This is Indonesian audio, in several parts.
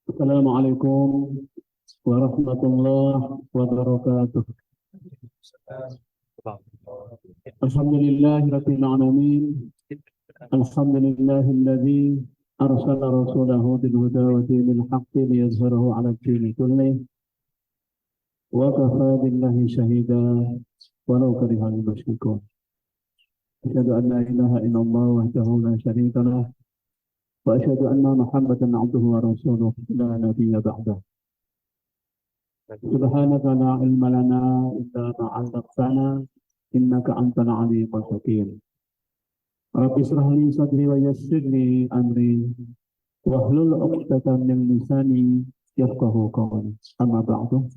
Assalamualaikum warahmatullahi wabarakatuh. Alhamdulillahirabbil alamin. Alhamdulillahilladzi arsala rasulahu bil huda wa dinil haqqi liyazhirahu 'ala ad-dini kullih wa kafaa billahi shahida walau karihal musyrikun. Asyhadu an la ilaha illallah wahdahu la syarika lah wa asyhadu anna Muhammadan 'abduhu wa rasuluh la nabiyya ba'dah. Subhanaka la ilma lana illa ma 'allamtana innaka antal alimul hakim. Rabbi israh li sadri wa yassir li amri wahlul 'uqdatam min lisani yafqahu qawli. Amma ba'du.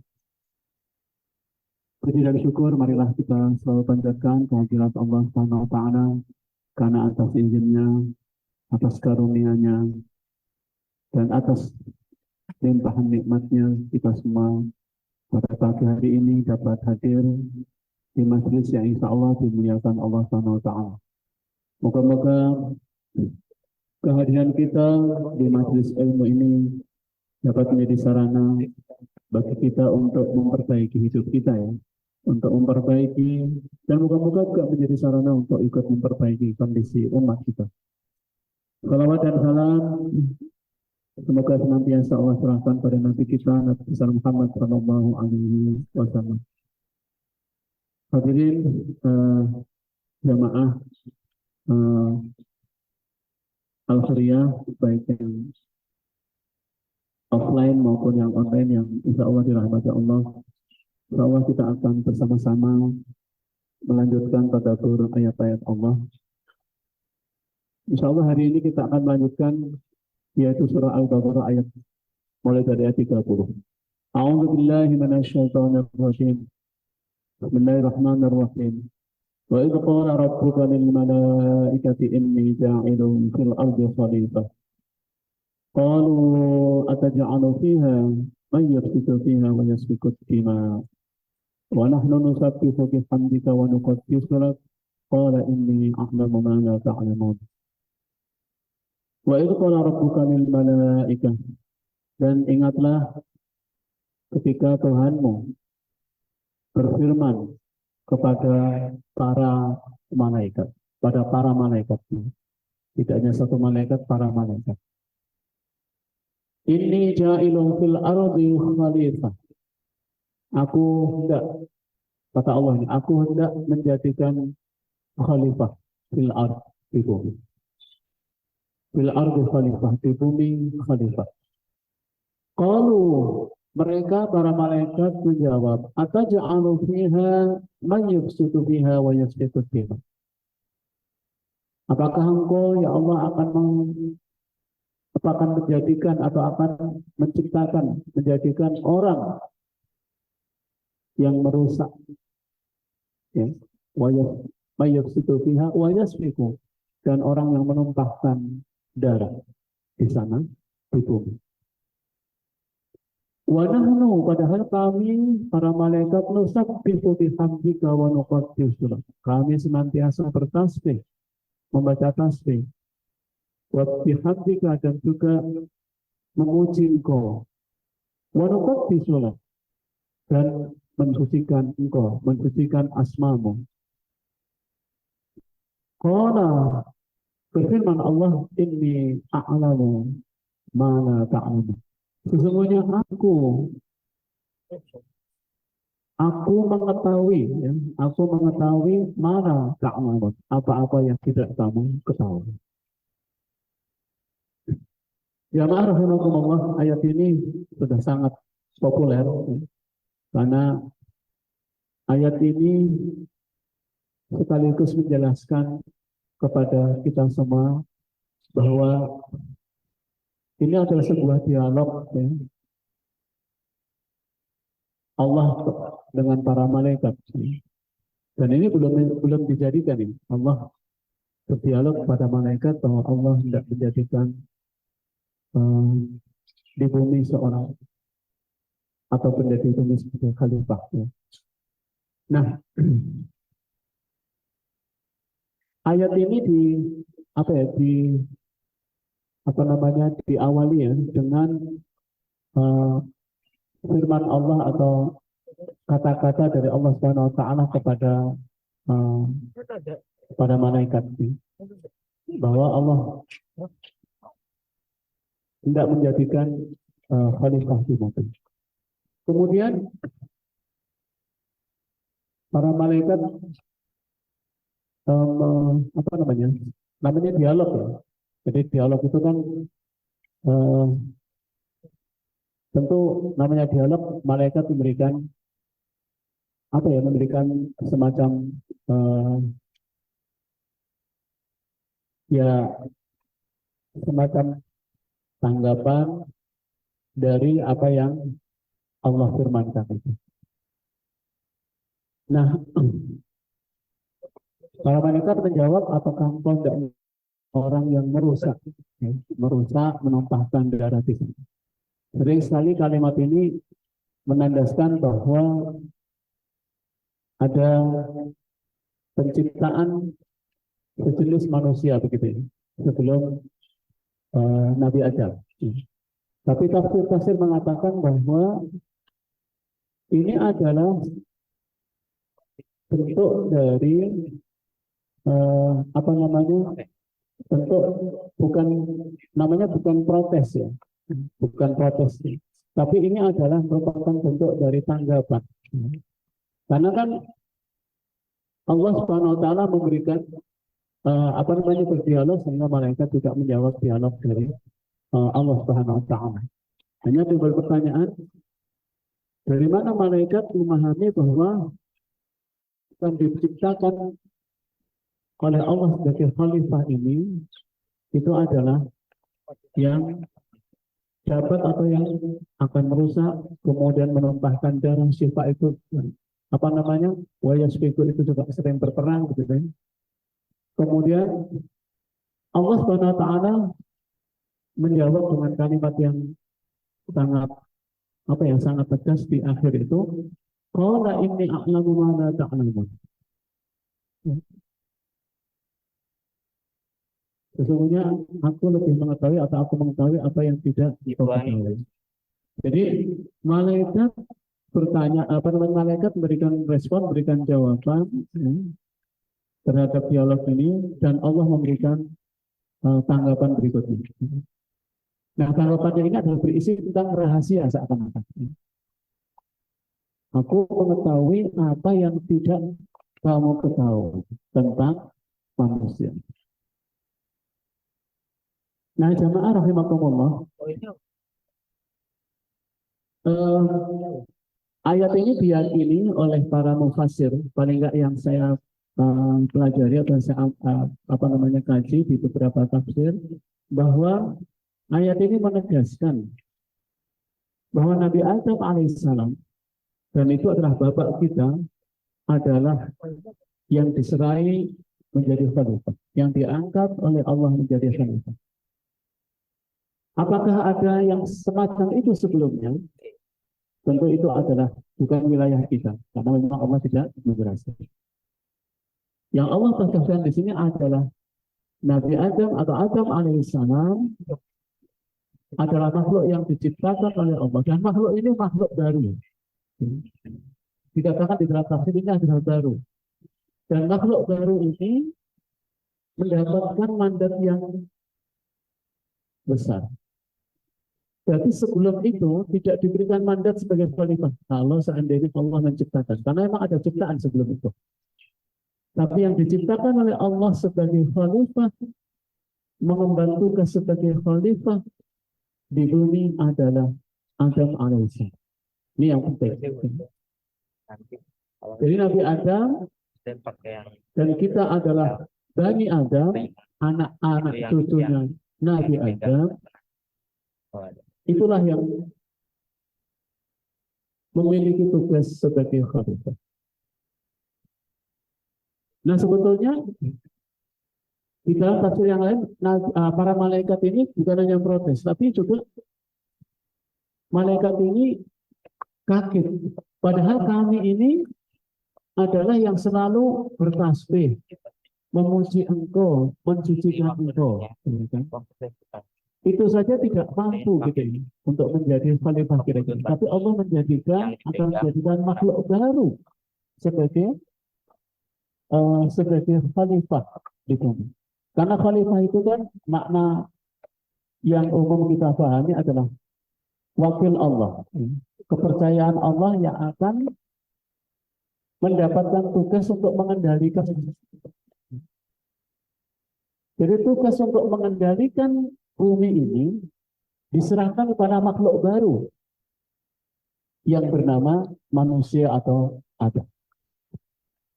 Puji dan syukur marilah kita selalu panjatkan kehadirat Allah Subhanahu wa taala karena atas izinnya, atas karunia-Nya dan atas limpahan nikmatnya kita semua pada pagi hari ini dapat hadir di majelis yang insya Allah dimuliakan Allah Subhanahu wa taala. Moga-moga kehadiran kita di majelis ilmu ini dapat menjadi sarana bagi kita untuk memperbaiki hidup kita ya, untuk memperbaiki, dan moga-moga juga menjadi sarana untuk ikut memperbaiki kondisi umat kita. Salawat dan salam semoga senantiasa Allah serahkan pada Nabi kita Nabi besar Muhammad Sallallahu Alaihi Wasallam. Hadirin jamaah Al-Khiriyah, baik yang offline maupun yang online, yang insya Allah dirahmati Allah. Insya Allah kita akan bersama-sama melanjutkan tadabbur ayat-ayat Allah. Insya Allah hari ini kita akan melanjutkan yaitu surah Al-Baqarah ayat mulai dari ayat 30. A'udzu billahi minasyaitonir rajim. Bismillahirrahmanirrahim. Wa idh qala rabbuka lil malaikati inni ja'ilun fil ardi khalifah. Qalu ataj'alu fiha man yufsidu fiha wa yasfiku ad-dima wa nahnu nusabbihu bihamdika wa nuqaddisu lak. Qala inni a'lamu ma la ta'lamun. Wa idh qala rabbuka lil malaikah, dan ingatlah ketika Tuhanmu berfirman kepada para malaikat, pada para malaikat, tidak hanya satu malaikat, para malaikat. Inni ja'ilun fil ardi khalifah. Aku hendak, kata Allah ini, aku hendak menjadikan khalifah fil ardi, di bumi. Fil ardi khalifah, di bumi khalifah. Qalu, mereka para malaikat menjawab, ataj'alu fiha man yufsidu fiha wa yasfiku ad-dima. Apakah engkau ya Allah akan menjadikan atau akan menciptakan, menjadikan orang yang merusak, ya, wa yufsidu fiha wa yasfiku, dan orang yang menumpahkan darah di sana, di bumi. Wa nahnu, padahal kami para malaikat, nusabbihu bihamdika wa nuqaddisu lak. Kami senantiasa bertasbih, membaca tasbih. Wa bihamdika, dan juga memuji Engkau. Wa nuqaddisu lak, dan mensucikan Engkau, mensucikan asmamu. Qala, berfirman Allah, inni a'lamu ma la ta'lamun. Sesungguhnya aku mengetahui, ya, aku mengetahui mana ta'lamun, apa-apa yang tidak kamu ketahui. Jamaah rahimakumullah, ayat ini sudah sangat populer, ya, karena ayat ini sekaligus menjelaskan kepada kita semua bahwa ini adalah sebuah dialog, ya, Allah dengan para malaikat. Dan ini belum dijadikan ini. Allah berdialog kepada malaikat bahwa Allah tidak menjadikan di bumi seorang atau benda di bumi sebagai khalifah. Ya. Nah, ayat ini diawali ya dengan uh, firman Allah atau kata-kata dari Allah Subhanahu wa taala uh, kepada malaikat ini, bahwa Allah tidak menjadikan khalifah di muka. Kemudian para malaikat apa namanya dialog ya. Jadi dialog itu kan tentu namanya dialog, malaikat memberikan semacam ya semacam tanggapan dari apa yang Allah firmankan itu. Nah, para malaikat menjawab, apakah engkau tidak orang yang merusak, menumpahkan darah di sana. Sering sekali kalimat ini menandaskan bahwa ada penciptaan sejenis manusia begitu ya, sebelum Nabi Adam. Tapi tafsir mengatakan bahwa ini adalah bentuk dari bentuk bukan protes ya, bukan protes, tapi ini adalah merupakan bentuk dari tanggapan. Karena kan Allah Subhanahu wa taala memberikan berdialog, sehingga malaikat juga menjawab dialog dari Allah Subhanahu wa taala. Hanya timbul pertanyaan, dari mana malaikat memahami bahwa yang diciptakan oleh Allah sebagai khalifah ini itu adalah yang dapat atau yang akan merusak, kemudian menumpahkan darah. Syifa itu wayasfiku itu juga sering berperang gitu kan. Kemudian Allah Subhanahu wa taala menjawab dengan kalimat yang sangat tegas di akhir itu, qala inni a'lamu ma la ta'lamun. Sesungguhnya aku lebih mengetahui atau aku mengetahui apa yang tidak diketahui. Jadi malaikat bertanya, malaikat memberikan respon, memberikan jawaban terhadap dialog ini, dan Allah memberikan tanggapan berikutnya. Nah, tanggapannya ini adalah berisi tentang rahasia seakan-akan. Aku mengetahui apa yang tidak kamu ketahui tentang manusia. Nah, jamaah rahimakumullah, ayat ini diyakini oleh para mufassir, paling enggak yang saya pelajari atau saya kaji di beberapa tafsir, bahwa ayat ini menegaskan bahwa Nabi Adam alaihissalam, dan itu adalah bapak kita, adalah yang diserai menjadi khalifah, yang diangkat oleh Allah menjadi khalifah. Apakah ada yang semacam itu sebelumnya? Tentu itu adalah bukan wilayah kita, karena memang Allah tidak menjelaskan. Yang Allah tegaskan di sini adalah Nabi Adam atau Adam alaihissalam adalah makhluk yang diciptakan oleh Allah, dan makhluk ini makhluk baru. Dikatakan di dalam tafsir ini adalah baru, dan makhluk baru ini mendapatkan mandat yang besar. Berarti sebelum itu tidak diberikan mandat sebagai khalifah kalau seandainya Allah menciptakan, karena memang ada ciptaan sebelum itu. Tapi yang diciptakan oleh Allah sebagai khalifah, mengemban tugas sebagai khalifah di bumi adalah Adam alaihissalam. Ini yang penting. Jadi Nabi Adam dan kita adalah Bani Adam, anak-anak cucunya Nabi Adam. Itulah yang memiliki tugas sebagai khalifah. Nah, sebetulnya di dalam tafsir yang lain, para malaikat ini bukan hanya protes, tapi juga malaikat ini kaget. Padahal kami ini adalah yang selalu bertasbih, memuji engkau, mensucikan engkau. itu saja tidak mampu gitu ini untuk menjadi khalifah kira-kira. Tapi Allah akan menjadikan makhluk baru sebagai sebagai khalifah di bumi. Karena khalifah itu kan makna yang umum kita pahami adalah wakil Allah, kepercayaan Allah yang akan mendapatkan tugas untuk mengendalikan. Jadi tugas untuk mengendalikan bumi ini diserahkan kepada makhluk baru yang bernama manusia atau Adam.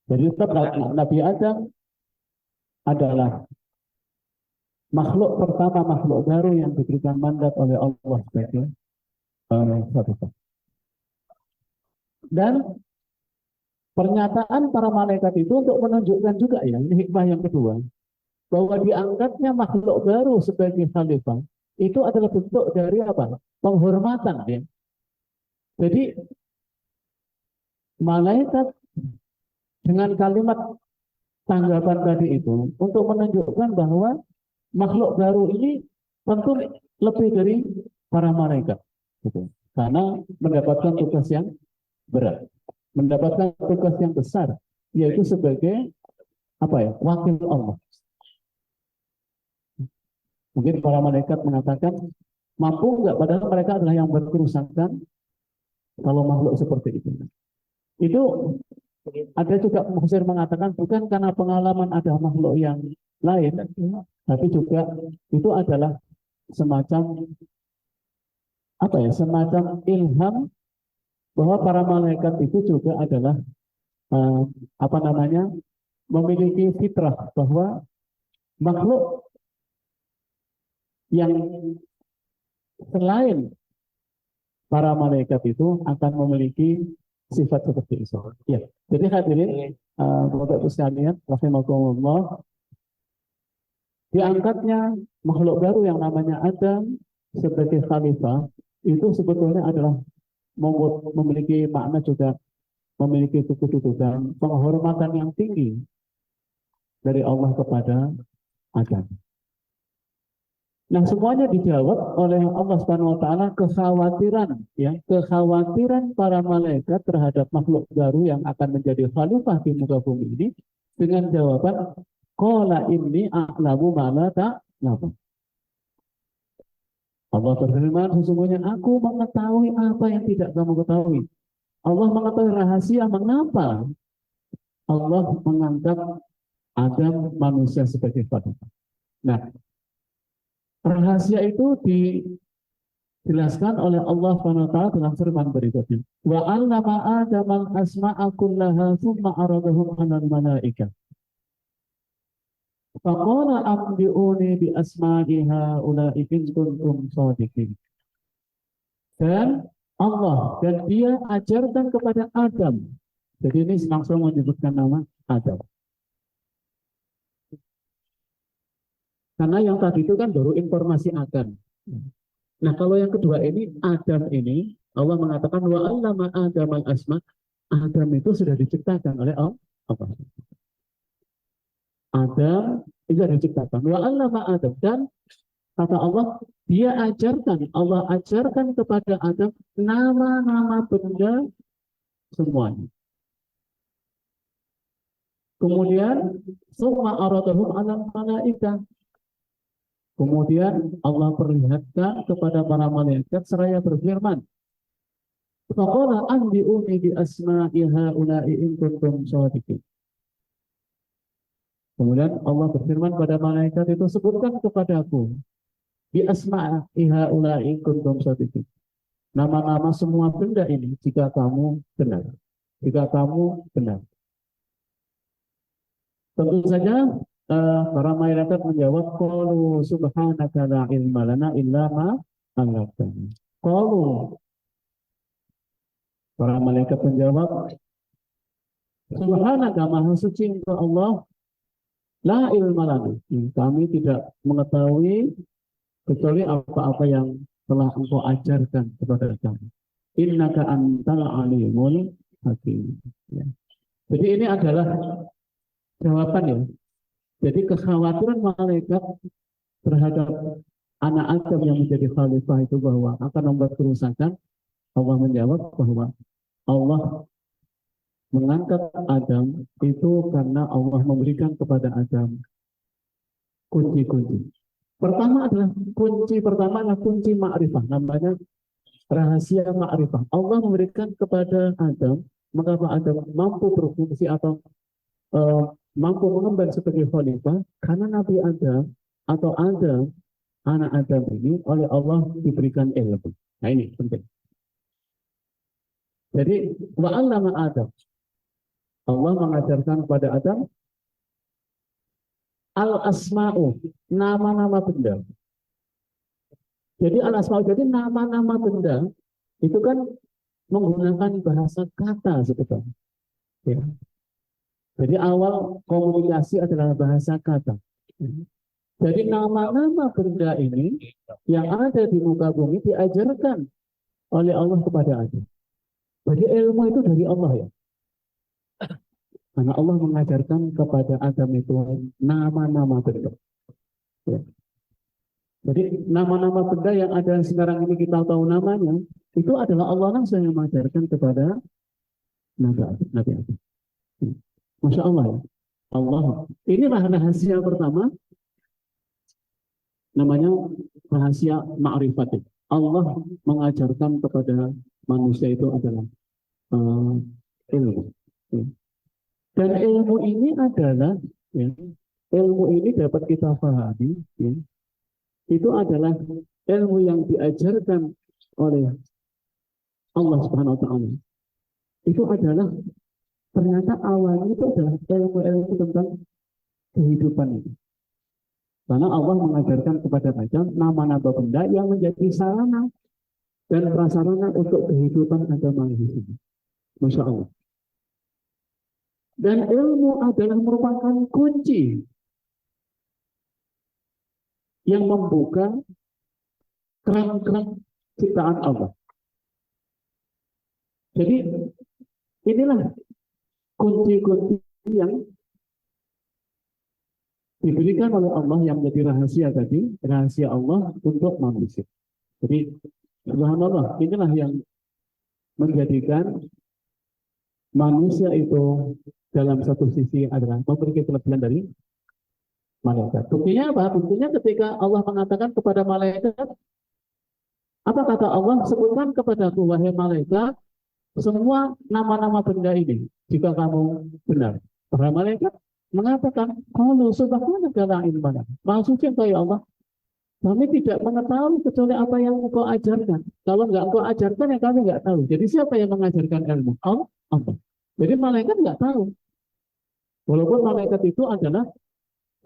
Jadi tetap Nabi Adam adalah makhluk pertama, makhluk baru yang diberikan mandat oleh Allah sebagai khalifah. Dan pernyataan para malaikat itu untuk menunjukkan juga ya, ini hikmah yang kedua, bahwa diangkatnya makhluk baru sebagai khalifah itu adalah bentuk dari apa? Penghormatan ya. Jadi malaikat dengan kalimat tanggapan tadi itu untuk menunjukkan bahwa makhluk baru ini tentu lebih dari para malaikat, gitu. Karena mendapatkan tugas yang berat, mendapatkan tugas yang besar, yaitu sebagai apa ya, wakil Allah. Mungkin para malaikat mengatakan mampu nggak, padahal mereka adalah yang berkerusakan kalau makhluk seperti itu. Itu ada juga muhsir mengatakan bukan karena pengalaman ada makhluk yang lain, tapi juga itu adalah semacam apa ya, semacam ilham bahwa para malaikat itu juga adalah apa namanya, memiliki fitrah bahwa makhluk yang selain para malaikat itu akan memiliki sifat seperti itu. Ya, jadi hadirin Bapak Ibu sekalian, rahimakumullah, diangkatnya makhluk baru yang namanya Adam sebagai khalifah itu sebetulnya adalah memiliki makna juga, memiliki kedudukan penghormatan yang tinggi dari Allah kepada Adam. Nah, semuanya dijawab oleh Allah Subhanahu wa taala, kekhawatiran ya, kekhawatiran para malaikat terhadap makhluk baru yang akan menjadi khalifah di muka bumi ini dengan jawaban qala inni a'lamu ma la ta'lamun. Allah berfirman, sesungguhnya aku mengetahui apa yang tidak kamu ketahui. Allah mengetahui rahasia mengapa Allah mengangkat Adam manusia sebagai khalifah. Nah, rahasia itu dijelaskan oleh Allah SWT dalam firman berikutnya. Wa 'allama Adama al-asma'a kullaha tsumma 'aradahum 'alal malaikah. Faqala anbi'uni bi asma'i haula'i in kuntum shadiqin. Dan Allah dan dia ajarkan kepada Adam. Jadi ini langsung menyebutkan nama Adam. Karena yang tadi itu kan baru informasi Adam. Nah, kalau yang kedua ini, Adam ini, Allah mengatakan wa 'allama Adam al-asma. Adam itu sudah diciptakan oleh Allah. Adam itu sudah diciptakan. Wa 'allama Adam, dan kata Allah, dia ajarkan, Allah ajarkan kepada Adam nama-nama benda semuanya. Kemudian summa aradahum 'alal malaikah. Kemudian Allah perlihatkan kepada para malaikat seraya berfirman, faqala anbi'uni bi asma'i haula'i in kuntum shadiqin. Kemudian Allah berfirman pada malaikat itu, sebutkan kepadaku bi asma'i haula'i in kuntum shadiqin. Nama-nama semua benda ini jika kamu benar. Jika kamu benar. Tentu saja para malaikat menjawab, qalu subhanaka la ilma lana illa ma 'allamtana. Qalu, para malaikat menjawab, subhanaka, maha suci engkau Allah, la ilma lana, kami tidak mengetahui kecuali apa-apa yang telah engkau ajarkan kepada kami. Innaka antal alimul hakim. Ya. Jadi ini adalah jawaban ya. Jadi kekhawatiran malaikat terhadap anak Adam yang menjadi khalifah itu bahwa akan membuat kerusakan, Allah menjawab bahwa Allah mengangkat Adam itu karena Allah memberikan kepada Adam kunci-kunci. Pertama adalah kunci ma'rifah, namanya rahasia ma'rifah. Allah memberikan kepada Adam, mengapa Adam mampu berfungsi atau mampu mengemban sebagai khalifah, karena Nabi Adam atau Adam, anak Adam ini oleh Allah diberikan ilmu. Nah ini penting. Jadi wa'allama Adam, Allah mengajarkan kepada Adam al-asma'u, nama-nama benda. Jadi al-asma'u, jadi nama-nama benda itu kan menggunakan bahasa kata sebetulnya. Ya. Jadi awal komunikasi adalah bahasa kata. Jadi nama-nama benda ini yang ada di muka bumi diajarkan oleh Allah kepada Adam. Jadi ilmu itu dari Allah ya. Karena Allah mengajarkan kepada Adam itu nama-nama benda. Ya. Jadi nama-nama benda yang ada sekarang ini kita tahu namanya, itu adalah Allah langsung yang mengajarkan kepada Nabi Adam. Masya Allah ya. Allah. Inilah rahasia pertama, namanya rahasia ma'rifat. Allah mengajarkan kepada manusia itu adalah ilmu. Ya. Dan ilmu ini adalah, ya, ilmu ini dapat kita pahami, ya, itu adalah ilmu yang diajarkan oleh Allah Subhanahu Wa Taala. Itu adalah ternyata awalnya itu adalah ilmu-ilmu tentang kehidupan itu. Karena Allah mengajarkan kepada Adam nama-nama benda yang menjadi sarana dan prasarana untuk kehidupan Adam manusia. Masya Allah. Dan ilmu adalah merupakan kunci yang membuka keran-keran ciptaan Allah. Jadi inilah kunci-kunci yang diberikan oleh Allah yang menjadi rahasia tadi, rahasia Allah untuk manusia. Jadi subhanallah, inilah yang menjadikan manusia itu dalam satu sisi adalah memiliki kelebihan dari malaikat. Buktinya apa? Buktinya ketika Allah mengatakan kepada malaikat, apa kata Allah? Sebutkan kepadaku, wahai malaikat, semua nama-nama benda ini, jika kamu benar. Para malaikat mengatakan, kalau subhanaka la ilma lana. Maksudnya engkau ya Allah, kami tidak mengetahui kecuali apa yang engkau ajarkan. Kalau enggak engkau ajarkan, ya kami enggak tahu. Jadi siapa yang mengajarkan ilmu? Allah. Jadi malaikat enggak tahu. Walaupun malaikat itu adalah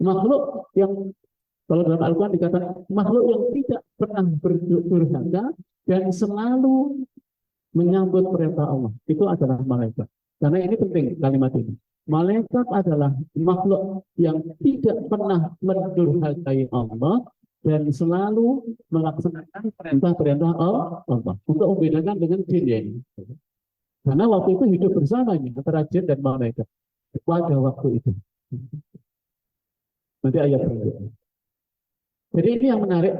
makhluk yang, kalau dalam Al-Quran dikatakan, makhluk yang tidak pernah berdurhaka dan selalu menyambut perintah Allah. Itu adalah malaikat. Karena ini penting kalimat ini. Malaikat adalah makhluk yang tidak pernah mendurhakai Allah dan selalu melaksanakan perintah-perintah Allah untuk membedakan dengan jin ini. Karena waktu itu hidup bersamanya antara jin dan malaikat pada waktu itu. Nanti ayat berikutnya. Jadi ini yang menarik,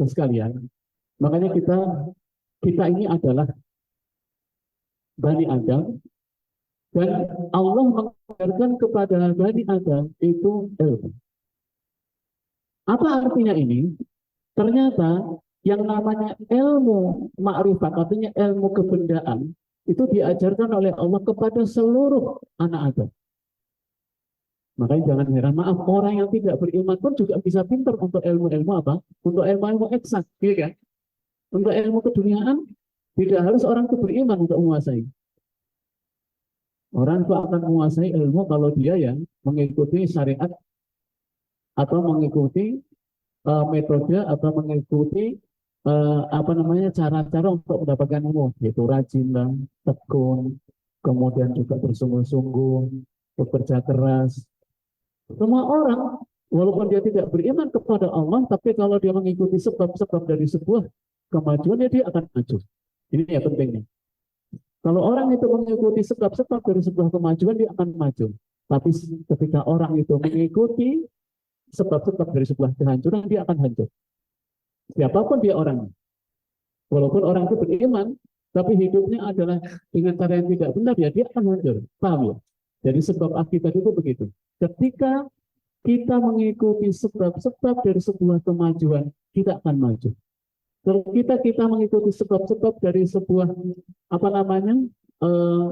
sekalian. Makanya kita ini adalah Bani Adam, dan Allah mengajarkan kepada Bani Adam itu ilmu. Apa artinya ini? Ternyata yang namanya ilmu ma'rifat, artinya ilmu kebendaan, itu diajarkan oleh Allah kepada seluruh anak Adam. Makanya jangan heran, maaf, orang yang tidak beriman pun juga bisa pintar untuk ilmu-ilmu apa? Untuk ilmu-ilmu eksak, gitu kan? Untuk ilmu keduniaan, tidak harus orang itu beriman untuk menguasai. Orang itu akan menguasai ilmu kalau dia yang mengikuti syariat atau mengikuti metode atau mengikuti cara-cara untuk mendapatkan ilmu, yaitu rajin, tekun, kemudian juga bersungguh-sungguh, bekerja keras. Semua orang, walaupun dia tidak beriman kepada Allah, tapi kalau dia mengikuti sebab-sebab dari sebuah kemajuan, dia akan maju. Ini yang pentingnya. Kalau orang itu mengikuti sebab-sebab dari sebuah kemajuan, dia akan maju. Tapi ketika orang itu mengikuti sebab-sebab dari sebuah kehancuran, dia akan hancur. Siapapun dia orang, walaupun orang itu beriman, tapi hidupnya adalah dengan cara yang tidak benar, ya dia akan hancur. Paham ya? Jadi sebab akibat itu begitu. Ketika kita mengikuti sebab-sebab dari sebuah kemajuan, kita akan maju. Kalau kita mengikuti sebab-sebab dari sebuah apa namanya,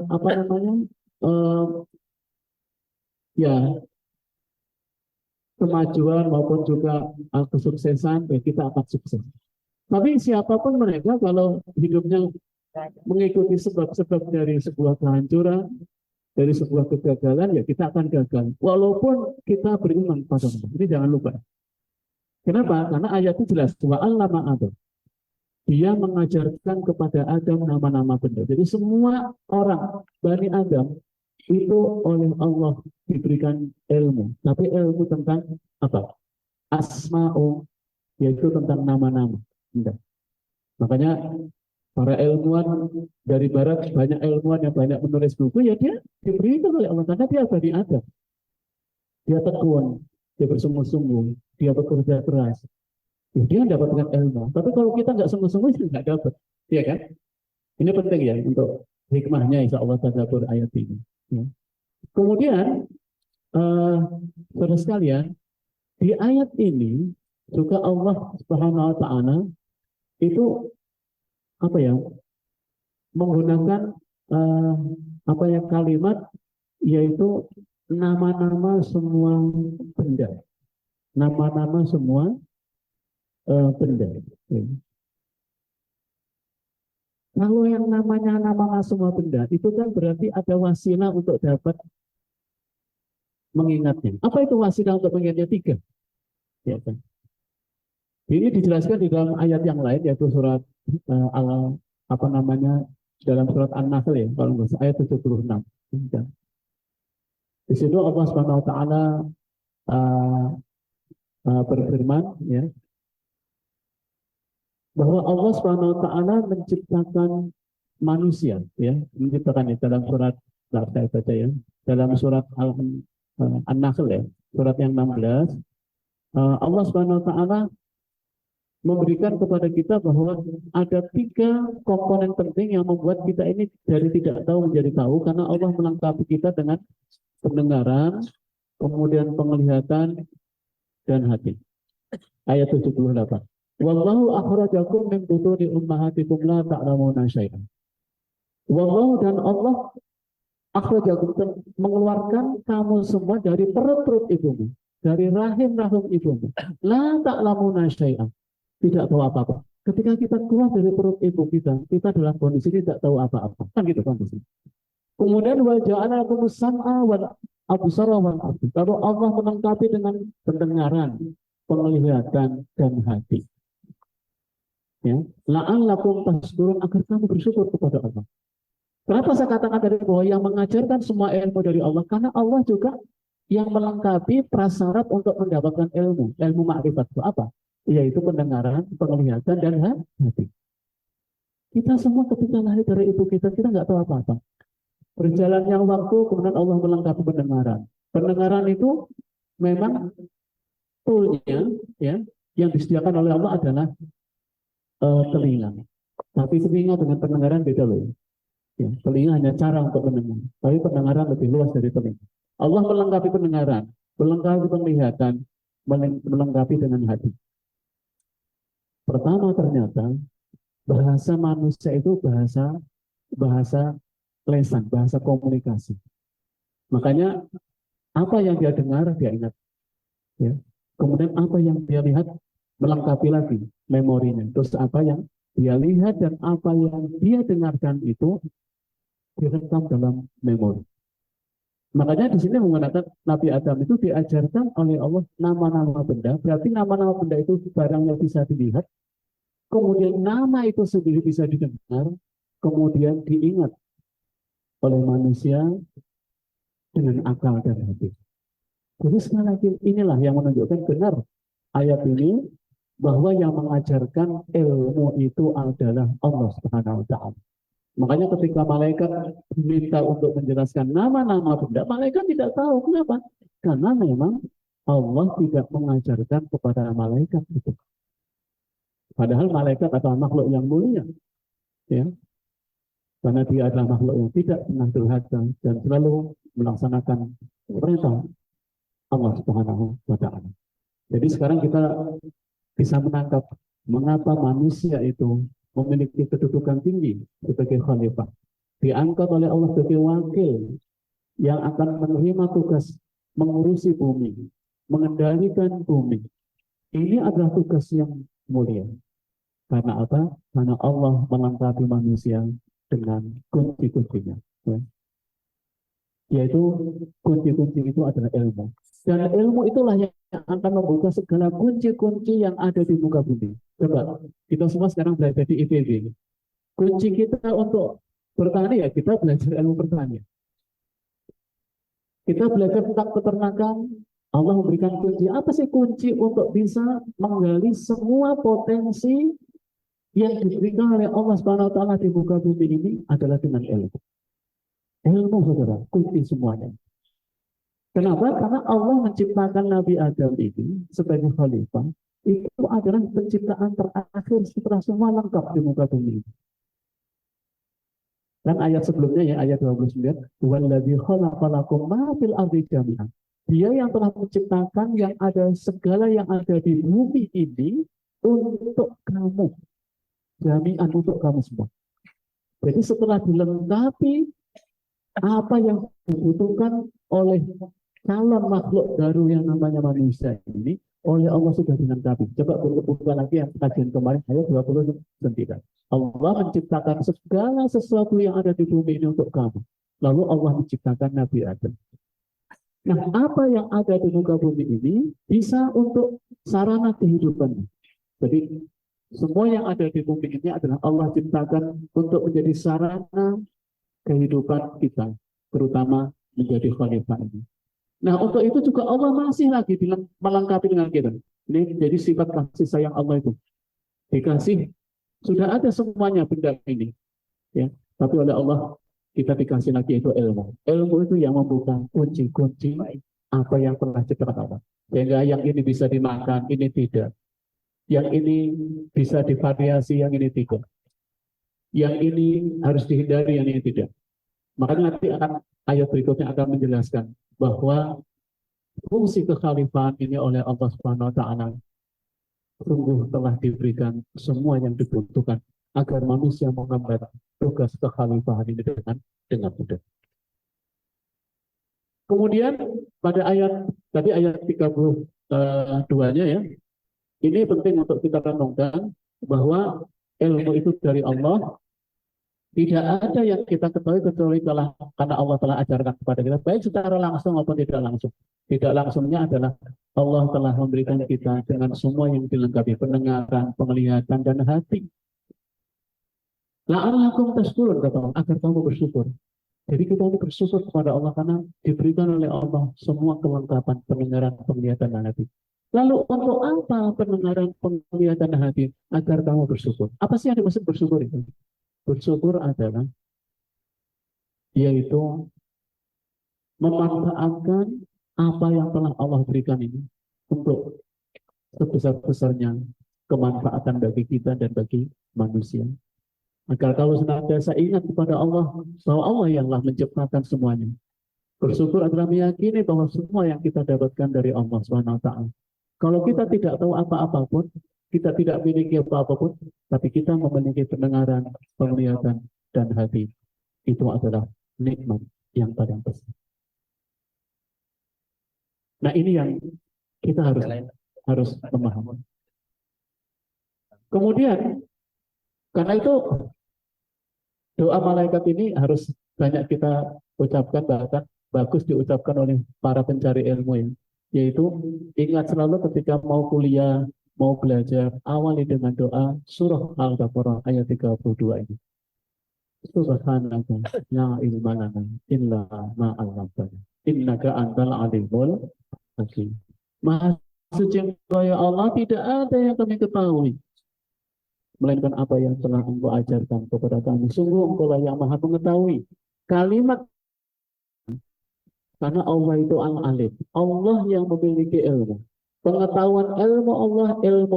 apa namanya, eh, ya kemajuan maupun juga kesuksesan, ya kita akan sukses. Tapi siapapun mereka kalau hidupnya mengikuti sebab-sebab dari sebuah kehancuran, dari sebuah kegagalan, ya kita akan gagal. Walaupun kita beriman pada Allah. Jadi jangan lupa. Kenapa? Karena ayat itu jelas. Wa'allama Adam. Dia mengajarkan kepada Adam nama-nama benda. Jadi semua orang, Bani Adam, itu oleh Allah diberikan ilmu. Tapi ilmu tentang apa? Asma'u, yaitu tentang nama-nama benda. Makanya para ilmuwan dari barat, banyak ilmuwan yang banyak menulis buku, ya dia diberikan oleh Allah karena dia Bani Adam. Dia tekun, dia bersungguh-sungguh, dia bekerja keras. Ya, dia mendapatkan ilmu. Tapi kalau kita nggak sungguh-sungguh, itu nggak dapat. Iya kan? Ini penting ya untuk hikmahnya, insya Allah tadabbur ayat ini. Ya. Kemudian, saudara sekalian, di ayat ini juga Allah Subhanahu Wa Taala itu apa ya, menggunakan apa ya, kalimat, yaitu nama-nama semua benda, nama-nama semua benda. Ya. Kalau yang namanya nama semua benda itu kan berarti ada wasilah untuk dapat mengingatnya. Apa itu wasilah untuk mengingatnya? Tiga. Ya kan? Ini dijelaskan di dalam ayat yang lain, yaitu surat apa namanya, dalam surat An-Nahl ya, kalau nggak salah ayat 76. Di situ Allah Subhanahu Wa Taala berfirman ya, bahwa Allah Subhanahu Wa Taala menciptakan manusia ya, menciptakan dalam surat, saya baca ya, dalam surat An-Nahl ya, surat yang 16, Allah Subhanahu Wa Taala memberikan kepada kita bahwa ada tiga komponen penting yang membuat kita ini dari tidak tahu menjadi tahu, karena Allah melengkapi kita dengan pendengaran, kemudian penglihatan, dan hati. Ayat 78. Wallahu akhrajakum min butuni ummahatikum la ta'lamuna syai'an. Wallahu, dan Allah akhrajakum, mengeluarkan kamu semua dari perut-perut ibumu, dari rahim-rahim ibumu. La ta'lamuna syai'an. Tidak tahu apa-apa. Ketika kita keluar dari perut ibu kita dalam kondisi tidak tahu apa-apa. Kan gitu kondisi. Kemudian wa ja'alakum sam'a wal absara wal afida. Lalu Allah melengkapi dengan pendengaran, penglihatan, dan hati. Ya, la'allakum tashkurun, agar kamu bersyukur kepada Allah. Kenapa saya katakan tadi bahwa yang mengajarkan semua ilmu dari Allah? Karena Allah juga yang melengkapi prasyarat untuk mendapatkan ilmu. Ilmu ma'rifat itu apa? Yaitu pendengaran, penglihatan, dan hati. Kita semua ketika lahir dari ibu kita nggak tahu apa-apa. Berjalannya waktu, kemudian Allah melengkapi pendengaran. Pendengaran itu memang toolnya ya, yang disediakan oleh Allah adalah telinga. Tapi telinga dengan pendengaran beda loh. Ya, telinga hanya cara untuk mendengar, tapi pendengaran lebih luas dari telinga. Allah melengkapi pendengaran, melengkapi penglihatan, melengkapi dengan hati. Pertama, ternyata bahasa manusia itu bahasa lesan, bahasa komunikasi. Makanya apa yang dia dengar dia ingat, ya. Kemudian apa yang dia lihat melengkapi lagi memorinya. Terus apa yang dia lihat dan apa yang dia dengarkan itu direkam dalam memori. Makanya di sini menggunakan Nabi Adam itu diajarkan oleh Allah nama-nama benda. Berarti nama-nama benda itu barang yang bisa dilihat. Kemudian nama itu sendiri bisa didengar. Kemudian diingat oleh manusia dengan akal dan hati. Jadi sekali lagi inilah yang menunjukkan benar ayat ini, bahwa yang mengajarkan ilmu itu adalah Allah Subhanahu Wa Taala. Makanya ketika malaikat diminta untuk menjelaskan nama-nama benda, malaikat tidak tahu. Kenapa? Karena memang Allah tidak mengajarkan kepada malaikat itu. Padahal malaikat adalah makhluk yang mulia, ya, karena dia adalah makhluk yang tidak pernah durhaka dan selalu melaksanakan perintah Allah Subhanahu wa Ta'ala. Jadi sekarang kita bisa menangkap mengapa manusia itu memiliki kedudukan tinggi sebagai khalifah. Diangkat oleh Allah sebagai wakil yang akan menerima tugas mengurusi bumi, mengendalikan bumi. Ini adalah tugas yang mulia. Karena apa? Karena Allah melengkapi manusia dengan kunci-kuncinya. Ya. Yaitu kunci-kunci itu adalah ilmu. Dan ilmu itulah yang akan membuka segala kunci-kunci yang ada di muka bumi. Coba, kita semua sekarang belajar di IPB. Kunci kita untuk bertani ya, kita belajar ilmu pertanian. Kita belajar tentang peternakan, Allah memberikan kunci. Apa sih kunci untuk bisa menggali semua potensi yang diberikan oleh Allah Subhanahu wa Ta'ala di muka bumi ini adalah dengan ilmu. Ilmu, saudara, kunci semuanya. Kenapa? Karena Allah menciptakan Nabi Adam ini sebagai khalifah, itu adalah penciptaan terakhir setelah semua lengkap di muka bumi. Dan ayat sebelumnya ya, ayat 29, "Wallazi khalaqalakum ma fil ardi jami'an." Dia yang telah menciptakan yang ada segala yang ada di bumi ini untuk kamu. Jami'an untuk kamu semua. Jadi setelah dilengkapi apa yang dibutuhkan oleh calon makhluk baru yang namanya manusia ini, oleh Allah sudah dilengkapi. Coba buka lagi yang kajian kemarin ayat 29. Allah menciptakan segala sesuatu yang ada di bumi ini untuk kamu. Lalu Allah menciptakan Nabi Adam. Nah, apa yang ada di muka bumi ini bisa untuk sarana kehidupan. Jadi semua yang ada di bumi ini adalah Allah ciptakan untuk menjadi sarana kehidupan kita, terutama menjadi khalifah ini. Nah, untuk itu juga Allah masih lagi melengkapi dengan kita. Ini jadi sifat kasih sayang Allah itu. Dikasih, sudah ada semuanya benda ini. Ya, tapi oleh Allah kita dikasih lagi itu ilmu. Ilmu itu yang membuka kunci-kunci apa yang telah diciptakan Allah. Sehingga yang ini bisa dimakan, ini tidak. Yang ini bisa divariasi, yang ini tidak. Yang ini harus dihindari, yang ini tidak. Makanya nanti ayat berikutnya akan menjelaskan bahwa fungsi kekhalifahan ini oleh Allah Subhanahu wa Ta'ala sungguh telah diberikan semua yang dibutuhkan agar manusia mengemban tugas kekhalifahan ini dengan mudah. Kemudian pada ayat 32-nya ya, ini penting untuk kita renungkan bahwa ilmu itu dari Allah. Tidak ada yang kita ketahui kecuali karena Allah telah ajarkan kepada kita, baik secara langsung maupun tidak langsung. Tidak langsungnya adalah Allah telah memberikan kita dengan semua yang dilengkapi, pendengaran, penglihatan, dan hati. La'allakum tashkurun, kata Allah, agar kamu bersyukur. Jadi kita ini bersyukur kepada Allah karena diberikan oleh Allah semua kelengkapan pendengaran, penglihatan, dan hati. Lalu untuk apa pendengaran, penglihatan, dan hati? Agar kamu bersyukur. Apa sih yang dimaksud bersyukur itu? Bersyukur adalah yaitu memanfaatkan apa yang telah Allah berikan ini untuk sebesar-besarnya kemanfaatan bagi kita dan bagi manusia. Agar kalau senantiasa ingat kepada Allah bahwa Allah yang telah menciptakan semuanya. Bersyukur adalah meyakini bahwa semua yang kita dapatkan dari Allah SWT. Kalau kita tidak tahu apa-apa pun, kita tidak memiliki apa-apa pun, tapi kita memiliki pendengaran, penglihatan, dan hati. Itu adalah nikmat yang paling besar. Nah, ini yang kita harus memahami. Kemudian, karena itu doa malaikat ini harus banyak kita ucapkan, bahkan bagus diucapkan oleh para pencari ilmu ya. Yaitu ingat selalu ketika mau kuliah, mau belajar, awali dengan doa surah Al-Baqarah ayat 32 ini. Subhanaka la ilma lana illa ma 'allamtana innaka antal alimul hakim. Maha suci Engkau ya Allah, tidak ada yang kami ketahui melainkan apa yang telah Engkau ajarkan kepada kami. Sungguh Engkau lah yang Maha mengetahui. Kalimat Karena Allah itu al-alim. Allah yang memiliki ilmu. Pengetahuan ilmu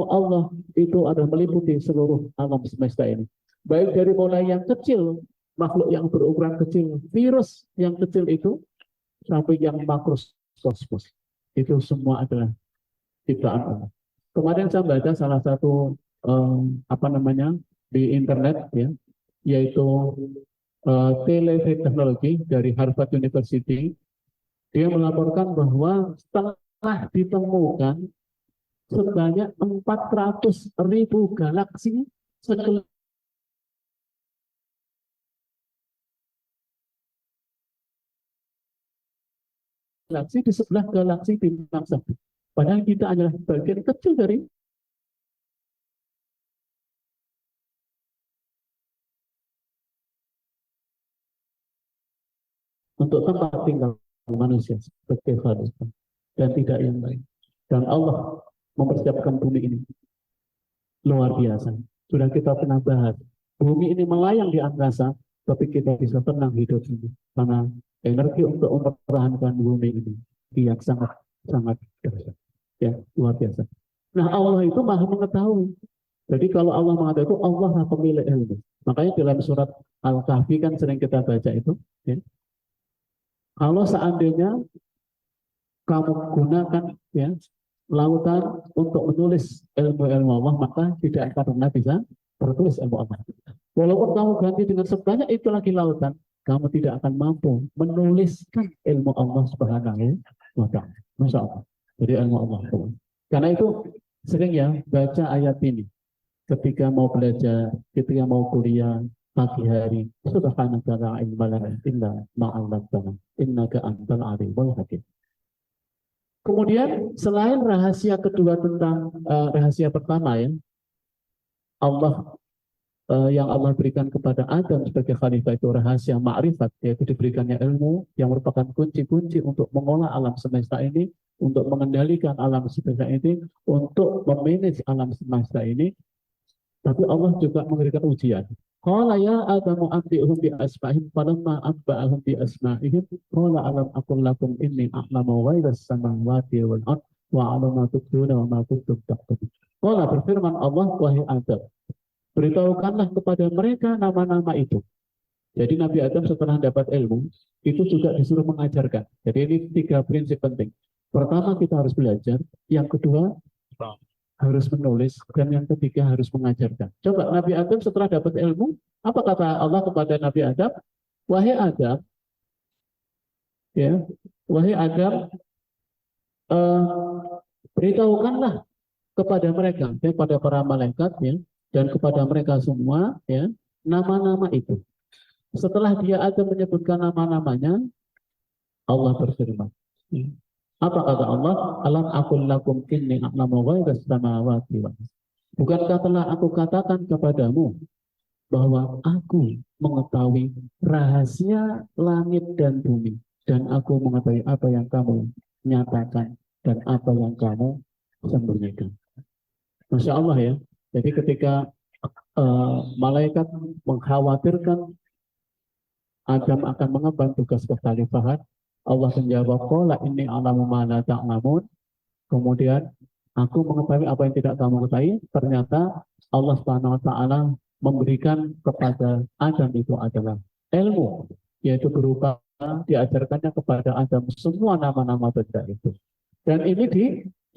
Allah itu adalah meliputi seluruh alam semesta ini. Baik dari mulai yang kecil, makhluk yang berukuran kecil, virus yang kecil itu, sampai yang makroskosmos. Itu semua adalah ciptaan Allah. Kemarin saya baca salah satu di internet ya, yaitu teleteknologi dari Harvard University. Dia melaporkan bahwa setelah ditemukan sebanyak 400.000 galaksi galaksi di sebelah galaksi bintang satu. Padahal kita adalah bagian kecil dari untuk tempat tinggal manusia sebagai khalifah dan tidak yang lain. Dan Allah mempersiapkan bumi ini luar biasa. Sudah kita pernah bahas, bumi ini melayang di angkasa, tapi kita bisa tenang hidup ini karena energi untuk mempertahankan bumi ini yang sangat sangat dahsyat, ya luar biasa. Nah Allah itu maha mengetahui. Jadi kalau Allah mengatakan itu Allah pemilik ilmu. Makanya dalam surat Al-Kahfi kan sering kita baca itu. Ya. Kalau seandainya kamu gunakan ya lautan untuk menulis ilmu-ilmu Allah, maka tidak akan pernah bisa tertulis ilmu Allah. Walaupun kamu ganti dengan sebanyak itu lagi lautan, kamu tidak akan mampu menuliskan ilmu Allah Subhanahu wa Ta'ala. Masya Allah. Jadi ilmu Allah. Karena itu sering ya baca ayat ini ketika mau belajar, ketika mau kuliah pagi hari. Subhanaka la ilma lana illa ma 'allamtana innaka antal alimul hakim. Kemudian selain rahasia kedua tentang rahasia pertama ya, Allah yang Allah berikan kepada Adam sebagai khalifah itu rahasia ma'rifat, yaitu diberikannya ilmu yang merupakan kunci-kunci untuk mengolah alam semesta ini, untuk mengendalikan alam semesta ini, untuk memanage alam semesta ini. Tapi Allah juga memberikan ujian. Qala ya Adamu anbi'hum bi asma'ihim falamma anba'ahum bi asma'ihim qala alam aqul lakum inni a'lamu ghairas samawati wal ard wa a'lamu ma tubduna wa ma kuntum taktumun. Qala berfirman Allah, wahai Adam, beritahukanlah kepada mereka nama-nama itu. Jadi Nabi Adam setelah dapat ilmu itu juga disuruh mengajarkan. Jadi ini 3 prinsip penting. Pertama kita harus belajar, yang kedua harus menulis, dan yang ketiga harus mengajarkan. Coba Nabi Adam setelah dapat ilmu, apa kata Allah kepada Nabi Adam? Wahai Adam, ya, wahai Adam, beritahukanlah kepada mereka, ya, pada para malaikat, ya, dan kepada mereka semua, ya, nama-nama itu. Setelah dia Adam menyebutkan nama-namanya, Allah berfirman. Ya. Apa kata Allah? Alam aqul lakum inni a'lamu ghairas samawati wal ardh. Bukankah telah aku katakan kepadamu bahwa aku mengetahui rahasia langit dan bumi, dan aku mengetahui apa yang kamu nyatakan dan apa yang kamu sembunyikan. Masya Allah ya. Jadi ketika malaikat mengkhawatirkan Adam akan mengemban tugas kekhalifahan, Allah menjawab, qala inni a'lamu ma la ta'lamun. Kemudian aku mengetahui apa yang tidak kamu ketahui. Ternyata Allah Subhanahu wa taala memberikan kepada Adam itu adalah ilmu, yaitu berupa diajarkannya kepada Adam semua nama-nama benda itu. Dan ini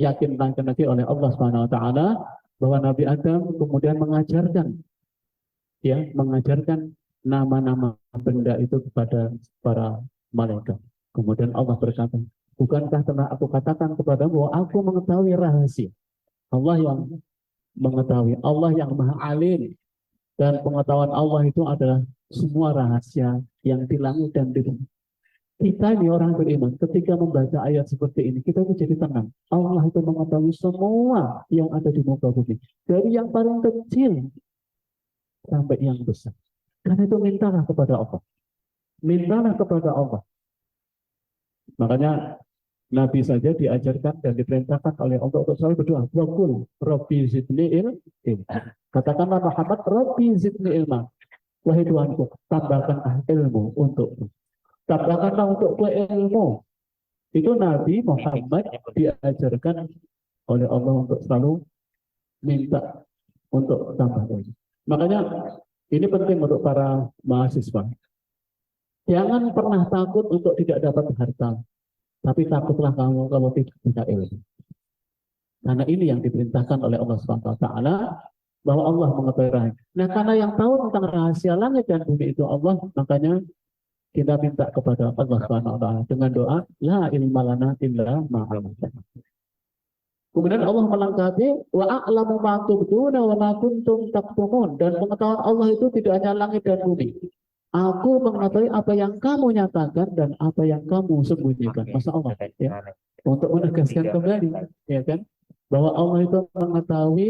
diyakinkan lagi oleh Allah Subhanahu wa taala bahwa Nabi Adam kemudian mengajarkan nama-nama benda itu kepada para malaikat. Kemudian Allah berkata, bukankah telah aku katakan kepadamu bahwa aku mengetahui rahasia. Allah yang mengetahui, Allah yang maha alim. Dan pengetahuan Allah itu adalah semua rahasia yang di langit dan di bumi. Kita ini orang beriman, ketika membaca ayat seperti ini, kita itu jadi tenang. Allah itu mengetahui semua yang ada di muka bumi. Dari yang paling kecil sampai yang besar. Karena itu mintalah kepada Allah. Mintalah kepada Allah. Makanya Nabi saja diajarkan dan diperintahkan oleh Allah untuk selalu berdoa. Waqul Rabbi zidni ilma. Katakanlah Muhammad, Rabbi zidni ilma. Wahai Tuhanku, tambahkanlah ilmu untukku. Tambahkanlah untukku ilmu. Itu Nabi Muhammad diajarkan oleh Allah untuk selalu minta untuk tambah ilmu. Makanya ini penting untuk para mahasiswa. Jangan pernah takut untuk tidak dapat harta, tapi takutlah kamu kalau tidak punya ilmu. Karena ini yang diperintahkan oleh Allah SWT, bahwa Allah mengetahui rahasia. Nah, karena yang tahu tentang rahasia langit dan bumi itu Allah, makanya kita minta kepada Allah SWT dengan doa, la ilma lana illa ma'alamana. Kemudian Allah melengkapi, wa a'lamu ma tubduna wa ma kuntum taktumun. Dan pengetahuan Allah itu tidak hanya langit dan bumi. Aku mengetahui apa yang kamu nyatakan dan apa yang kamu sembunyikan. Masya Allah, ya. Untuk menegaskan kembali, ya kan, bahwa Allah itu mengetahui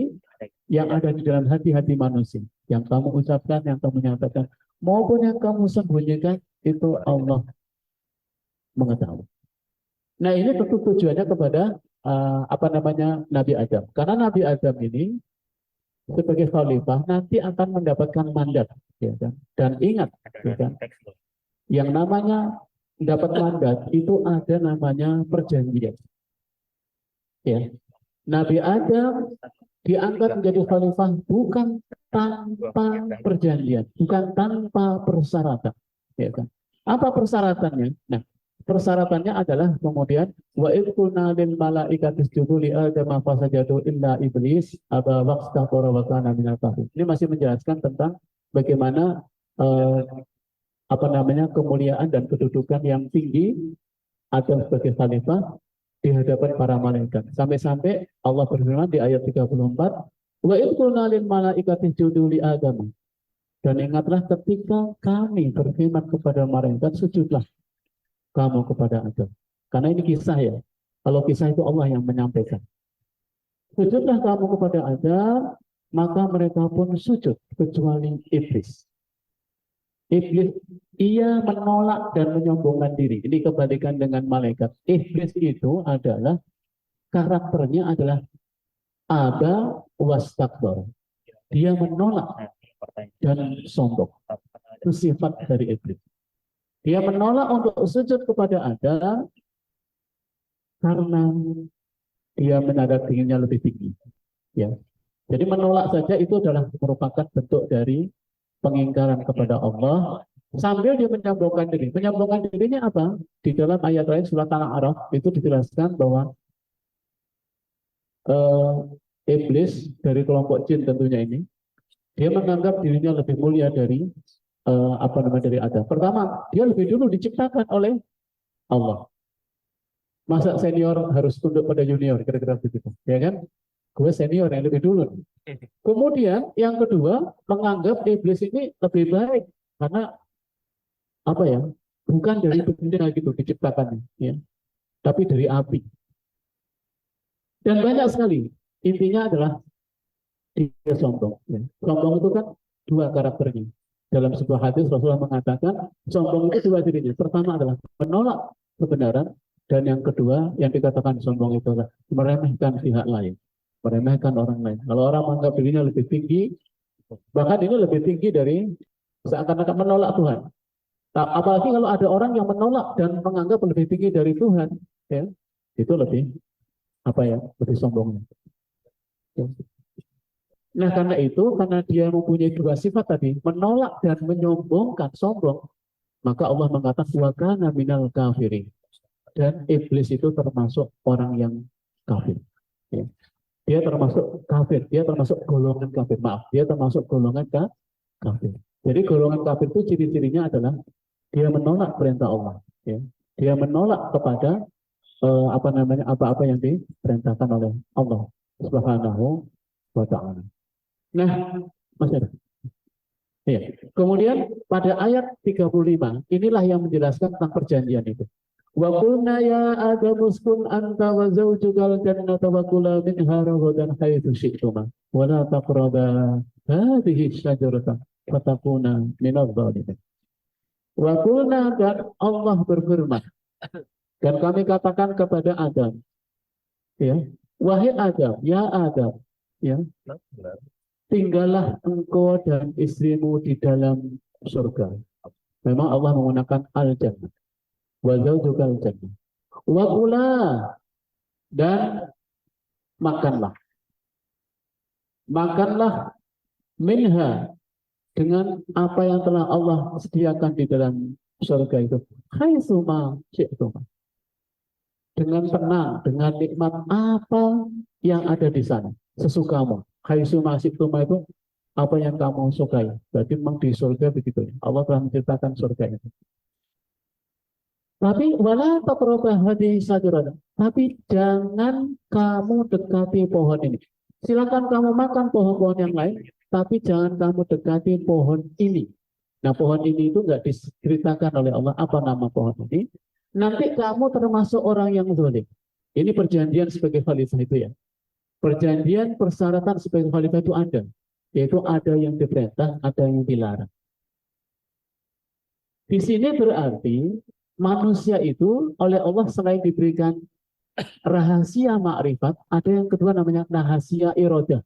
yang ada di dalam hati-hati manusia. Yang kamu ucapkan, yang kamu nyatakan, maupun yang kamu sembunyikan, itu Allah mengetahui. Nah, ini tentu tujuannya kepada Nabi Adam. Karena Nabi Adam ini sebagai khalifah nanti akan mendapatkan mandat, ya kan? Dan ingat, ya kan? Yang namanya dapat mandat itu ada namanya perjanjian. Ya. Nabi Adam diangkat menjadi khalifah bukan tanpa perjanjian, bukan tanpa persyaratan, ya kan? Apa persyaratannya? Nah, persyaratannya adalah kemudian wa idqulna lil malaikati isjudu li adama fasajadu illa iblis aba wastakbara wa kana minal kafirin. Ini masih menjelaskan tentang bagaimana kemuliaan dan kedudukan yang tinggi Adam sebagai khalifah di hadapan para malaikat. Sampai-sampai Allah berfirman di ayat 34, wa idqulna lil malaikati isjudu li adama. Dan ingatlah ketika kami berfirman kepada malaikat, sujudlah kamu kepada Adam. Karena ini kisah ya. Kalau kisah itu Allah yang menyampaikan. Sujudlah kamu kepada Adam, maka mereka pun sujud kecuali iblis. Iblis, ia menolak dan menyombongkan diri. Ini kebalikan dengan malaikat. Iblis itu adalah, karakternya adalah aba wastakbar. Dia menolak dan sombong. Itu sifat dari iblis. Dia menolak untuk sujud kepada Adam karena dia mendadak dirinya lebih tinggi. Ya. Jadi menolak saja itu adalah merupakan bentuk dari pengingkaran kepada Allah sambil dia menyombongkan diri. Menyombongkan dirinya apa? Di dalam ayat lain surat Al-A'raf itu dijelaskan bahwa iblis dari kelompok jin tentunya ini, dia menganggap dirinya lebih mulia dari dari Adam. Pertama, dia lebih dulu diciptakan oleh Allah. Masa senior harus tunduk pada junior, kira-kira begitu, ya kan? Gue senior yang lebih dulu. Kemudian yang kedua, menganggap iblis ini lebih baik karena bukan dari benda gitu diciptakannya, ya, tapi dari api. Dan banyak sekali. Intinya adalah dia sombong. Ya. Sombong itu kan dua karakternya. Dalam sebuah hadis Rasulullah mengatakan sombong itu dua cirinya. Pertama adalah menolak kebenaran, dan yang kedua yang dikatakan sombong itu adalah meremehkan pihak lain, meremehkan orang lain. Kalau orang menganggap dirinya lebih tinggi, bahkan ini lebih tinggi dari seakan-akan menolak Tuhan. Apalagi kalau ada orang yang menolak dan menganggap lebih tinggi dari Tuhan, ya, itu lebih lebih sombongnya. Ya. Nah, karena dia mempunyai dua sifat tadi, menolak dan menyombongkan, sombong, maka Allah mengatakan wa kana minal kafirin. Dan iblis itu termasuk orang yang kafir. Ya. Dia termasuk kafir, dia termasuk golongan kafir. Maaf, dia termasuk golongan kafir. Jadi golongan kafir itu ciri-cirinya adalah dia menolak perintah Allah. Ya. Dia menolak kepada apa-apa yang diperintahkan oleh Allah Subhanahu wa Ta'ala. Nah, masih ada. Ya. Kemudian pada ayat 35, inilah yang menjelaskan tentang perjanjian itu. Wa qulna ya Adamu uskun anta wa zawjukal jannata wa kula minha ragadan haitsu syi'tuma wa la taqraba hadhihi syajarata fatakuna minadh dhalimin. Wa qulna, dan Allah berfirman, dan kami katakan kepada Adam, ya, wahai Adam, ya Adam, ya, tinggallah engkau dan istrimu di dalam surga. Memang Allah menggunakan al-jannah. Wa zawjukal jannah. Wa kula, dan makanlah. Makanlah minha, dengan apa yang telah Allah sediakan di dalam surga itu. Haitsuma syi'tum. Dengan tenang, dengan nikmat apa yang ada di sana, sesukamu. Haitsuma syi'tum itu apa yang kamu sukai. Berarti memang di surga begitu. Allah telah menciptakan surga itu. Tapi wala taqrabah hadhihi syajarah. Tapi jangan kamu dekati pohon ini. Silakan kamu makan pohon-pohon yang lain, tapi jangan kamu dekati pohon ini. Nah, pohon ini itu nggak diceritakan oleh Allah apa nama pohon ini. Nanti kamu termasuk orang yang zalim. Ini perjanjian sebagai khalifah itu ya. Perjanjian persyaratan sebagai khalifah itu ada. Yaitu ada yang diperintah, ada yang dilarang. Di sini berarti manusia itu oleh Allah selain diberikan rahasia makrifat, ada yang kedua namanya rahasia irodah,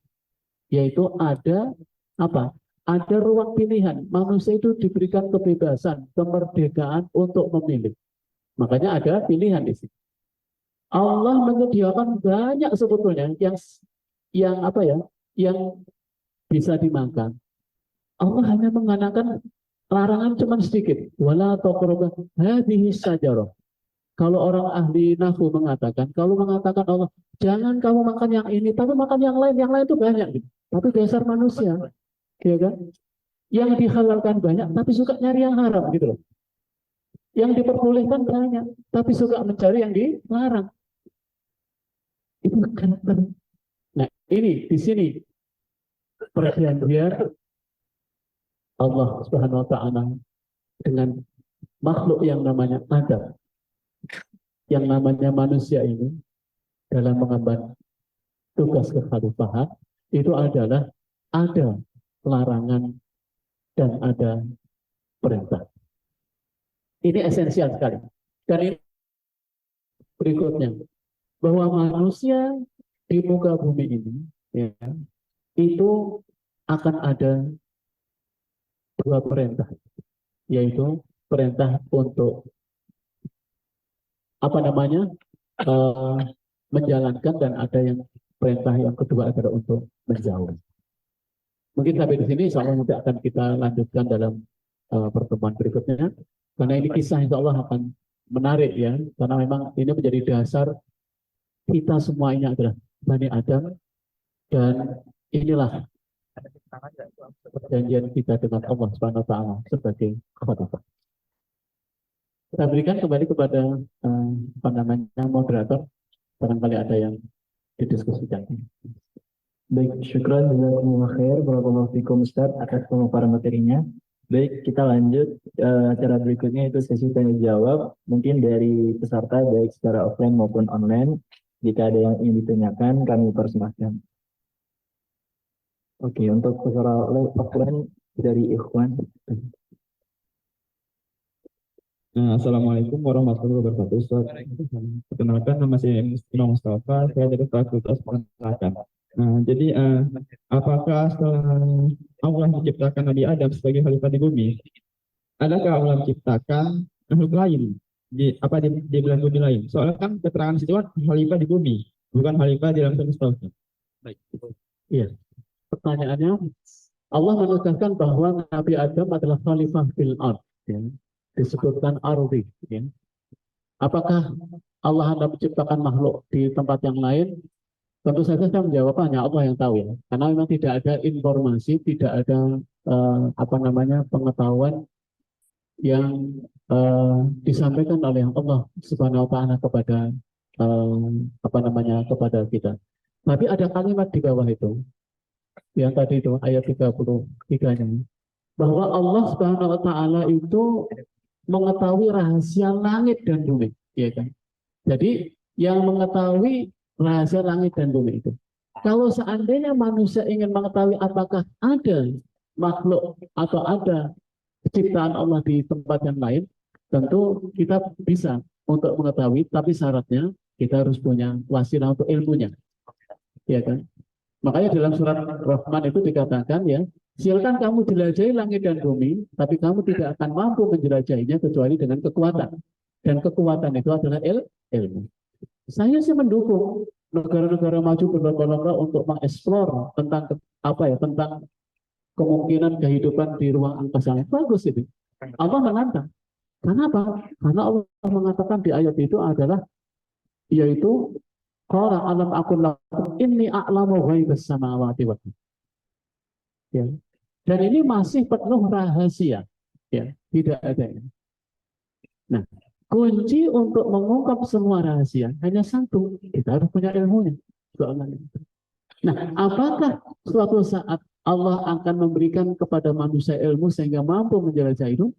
yaitu ada apa? Ada ruang pilihan. Manusia itu diberikan kebebasan, kemerdekaan untuk memilih. Makanya ada pilihan di sini. Allah menyediakan banyak sebetulnya yang apa ya? Yang bisa dimakan. Allah hanya mengatakan larangan cuma sedikit. Wala taqrabah hadhihi syajarah. Kalau orang ahli nahwu mengatakan, kalau mengatakan Allah, jangan kamu makan yang ini, tapi makan yang lain itu banyak. Gitu. Tapi dasar manusia, ya kan? Yang dihalalkan banyak, tapi suka nyari yang haram, gitu loh. Yang diperbolehkan banyak, tapi suka mencari yang dilarang. Itu karakter. Nah, ini di sini perjanjian Allah Subhanahu wa taala dengan makhluk yang namanya Adam, yang namanya manusia ini dalam mengemban tugas kekhalifahan itu adalah ada larangan dan ada perintah. Ini esensial sekali. Dan ini berikutnya, bahwa manusia di muka bumi ini ya, itu akan ada dua perintah, yaitu perintah untuk apa namanya menjalankan, dan ada yang perintah yang kedua adalah untuk menjauh. Mungkin sampai di sini, insya Allah nanti akan kita lanjutkan dalam pertemuan berikutnya, karena ini kisah insya Allah akan menarik ya, karena memang ini menjadi dasar kita semua ini adalah Bani Adam, dan inilah perjanjian kita dengan Allah Subhanahu wa taala sebagai khalifah. Saya berikan kembali kepada apa namanya moderator, barangkali ada yang didiskusikan. Baik, syukran jazakumullah khair, barakallahu fikum Ustaz atas pemaparan materinya. Baik, kita lanjut acara berikutnya, itu sesi tanya jawab. Mungkin dari peserta baik secara offline maupun online, jika ada yang ingin ditanyakan kami persembahkan. Oke, untuk peserta offline dari Ikhwan. Assalamualaikum warahmatullahi wabarakatuh. Ustaz, perkenalkan nama saya Imam Mustafa, saya dari Fakultas Peternakan. Jadi apakah setelah Allah menciptakan Nabi Adam sebagai khalifah di bumi, adakah Allah menciptakan makhluk lain di belahan bumi lain? Soalnya kan keterangan situ kan khalifah di bumi, bukan khalifah di alam semesta. Baik. Iya. Pertanyaannya, Allah menegaskan bahwa Nabi Adam adalah khalifah fil ard, ya. Disebutkan ardi, ya. Apakah Allah hendak menciptakan makhluk di tempat yang lain? Tentu saja saya menjawab hanya Allah yang tahu ya, karena memang tidak ada informasi, tidak ada apa namanya pengetahuan yang disampaikan oleh Allah Subhanahu wa taala kepada apa namanya kepada kita. Tapi ada kalimat di bawah itu, yang tadi itu ayat 33-nya, bahwa Allah Subhanahu wa taala itu mengetahui rahasia langit dan bumi, ya kan? Jadi yang mengetahui rahasia langit dan bumi itu. Kalau seandainya manusia ingin mengetahui apakah ada makhluk atau ada ciptaan Allah di tempat yang lain, tentu kita bisa untuk mengetahui, tapi syaratnya kita harus punya wasilah untuk ilmunya, ya kan? Makanya dalam surat Rahman itu dikatakan ya, silakan kamu jelajahi langit dan bumi, tapi kamu tidak akan mampu menjelajahinya kecuali dengan kekuatan. Dan kekuatan itu adalah ilmu. Saya sih mendukung negara-negara maju berlomba-lomba untuk mengeksplor tentang tentang kemungkinan kehidupan di ruang angkasa. Bagus itu. Allah menantang. Kenapa? Karena Allah mengatakan di ayat itu adalah yaitu qala alam akun lakum inni a'lamu ghaibas samawati wal ardh. Ya. Dan ini masih penuh rahasia. Ya, tidak ada. Nah, kunci untuk mengungkap semua rahasia hanya satu, kita harus punya ilmunya. Nah, apakah suatu saat Allah akan memberikan kepada manusia ilmu sehingga mampu menjelajah itu?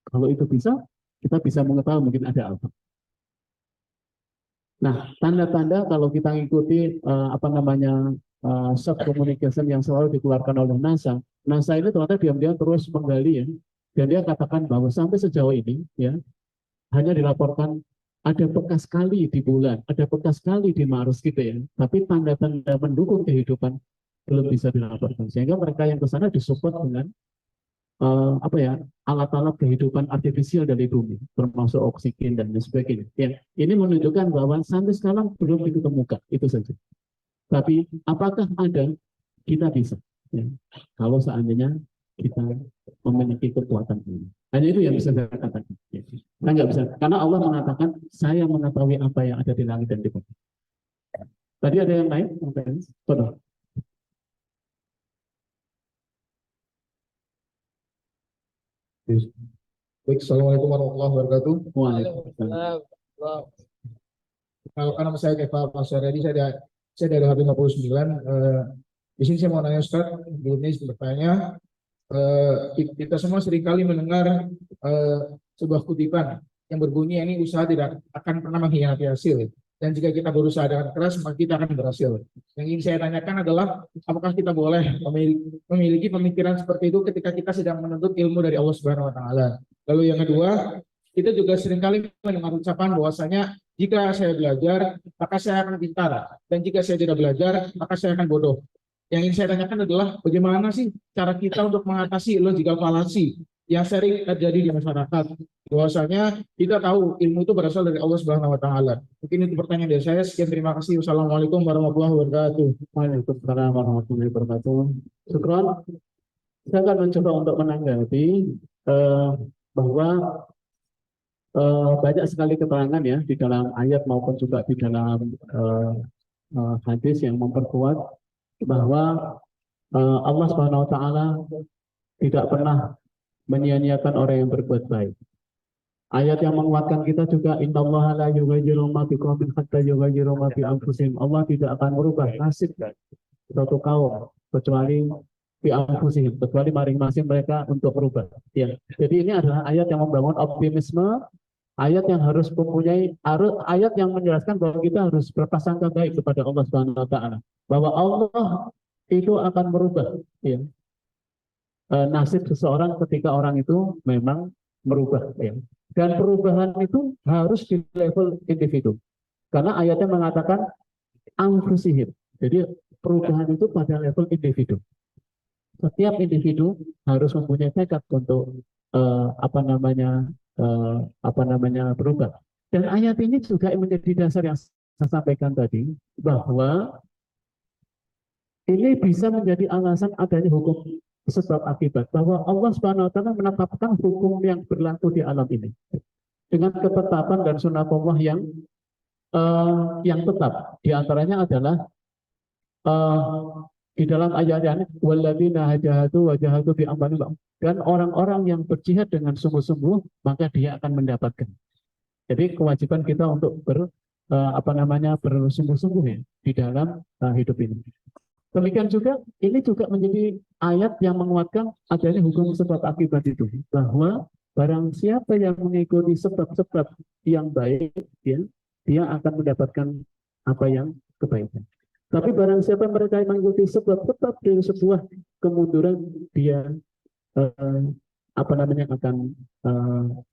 Kalau itu bisa, kita bisa mengetahui mungkin ada apa. Nah, tanda-tanda kalau kita mengikuti soft communication yang selalu dikeluarkan oleh NASA. NASA ini ternyata diam-diam terus menggali ya, dan dia katakan bahwa sampai sejauh ini ya hanya dilaporkan ada bekas kali di bulan, ada bekas kali di Mars gitu ya. Tapi tanda-tanda mendukung kehidupan belum bisa dilaporkan. Sehingga mereka yang ke sana disupport dengan alat-alat kehidupan artifisial dari bumi, termasuk oksigen dan sebagainya. Ya, ini menunjukkan bahwa sampai sekarang belum ditemukan, itu saja. Tapi apakah ada? Kita bisa. Ya. Kalau seandainya kita memiliki kekuatan ini. Hanya itu yang bisa saya katakan. Ya. Kita nggak bisa. Karena Allah mengatakan, saya mengetahui apa yang ada di langit dan di bumi. Tadi ada yang lain? Betul. Baik, Assalamualaikum warahmatullahi wabarakatuh. Waalaikumsalam. Kalau nama saya Keva Pasaredi, saya dari HP 59. Di sini saya mau nanya Ustaz, sebelumnya bertanya, kita semua seringkali mendengar sebuah kutipan yang berbunyi ini usaha tidak akan pernah mengkhianati hasil. Dan jika kita berusaha dengan keras, maka kita akan berhasil. Yang ingin saya tanyakan adalah, apakah kita boleh memiliki pemikiran seperti itu ketika kita sedang menuntut ilmu dari Allah Subhanahu Wa Taala? Lalu yang kedua, kita juga seringkali mendengar ucapan bahwasanya jika saya belajar, maka saya akan pintar. Dan jika saya tidak belajar, maka saya akan bodoh. Yang ingin saya tanyakan adalah, bagaimana sih cara kita untuk mengatasi logical fallacy yang sering terjadi di masyarakat? Bahwasanya kita tahu ilmu itu berasal dari Allah Subhanahu Wa Taala. Mungkin itu pertanyaan dari saya. Sekian, terima kasih. Wassalamualaikum warahmatullahi wabarakatuh. Waalaikumsalam warahmatullahi wabarakatuh. Syukron. Saya akan mencoba untuk menanggapi bahwa banyak sekali keterangan ya di dalam ayat maupun juga di dalam hadis yang memperkuat bahwa Allah Subhanahu Wa Taala tidak pernah menyia-nyiakan orang yang berbuat baik. Ayat yang menguatkan kita juga, innallaha la yughayyiru ma biqaumin hatta yughayyiru ma bi anfusihim. Allah tidak akan merubah nasib suatu kaum kecuali bi anfusihim, kecuali masing-masing mereka untuk berubah. Ya. Jadi ini adalah ayat yang membangun optimisme, ayat yang harus mempunyai ayat yang menjelaskan bahwa kita harus berprasangka baik kepada Allah Subhanahu Wa Taala, bahwa Allah itu akan merubah ya, nasib seseorang ketika orang itu memang merubah ya. Dan perubahan itu harus di level individu. Karena ayatnya mengatakan anfusihim. Jadi perubahan itu pada level individu. Setiap individu harus mempunyai tekad untuk berubah. Dan ayat ini juga menjadi dasar yang saya sampaikan tadi, bahwa ini bisa menjadi alasan adanya hukum sebab akibat, bahwa Allah Subhanahu Wa Taala menetapkan hukum yang berlaku di alam ini dengan ketetapan dan sunatullah yang tetap. Di antaranya adalah di dalam ayat-ayat walladzina hajahatu wajahatu bi amwalihim, dan orang-orang yang berjihad dengan sungguh-sungguh maka dia akan mendapatkan. Jadi kewajiban kita untuk bersungguh-sungguh ya di dalam hidup ini. Demikian juga, ini juga menjadi ayat yang menguatkan adanya hukum sebab akibat itu. Bahwa barang siapa yang mengikuti sebab-sebab yang baik, ya, dia akan mendapatkan apa yang kebaikan. Tapi barang siapa mereka yang mengikuti sebab-sebab dari sebuah kemunduran, dia akan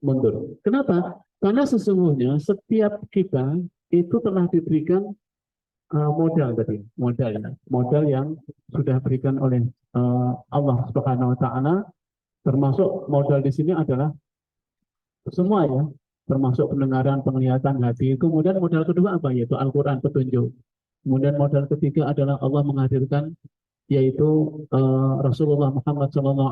mundur. Kenapa? Karena sesungguhnya setiap kita itu telah diberikan modal yang sudah diberikan oleh Allah Subhanahu Wa Taala, termasuk modal di sini adalah semua ya, termasuk pendengaran, penglihatan, hati. Kemudian modal kedua apa? Yaitu Al-Quran, petunjuk. Kemudian modal ketiga adalah Allah menghadirkan yaitu Rasulullah Muhammad SAW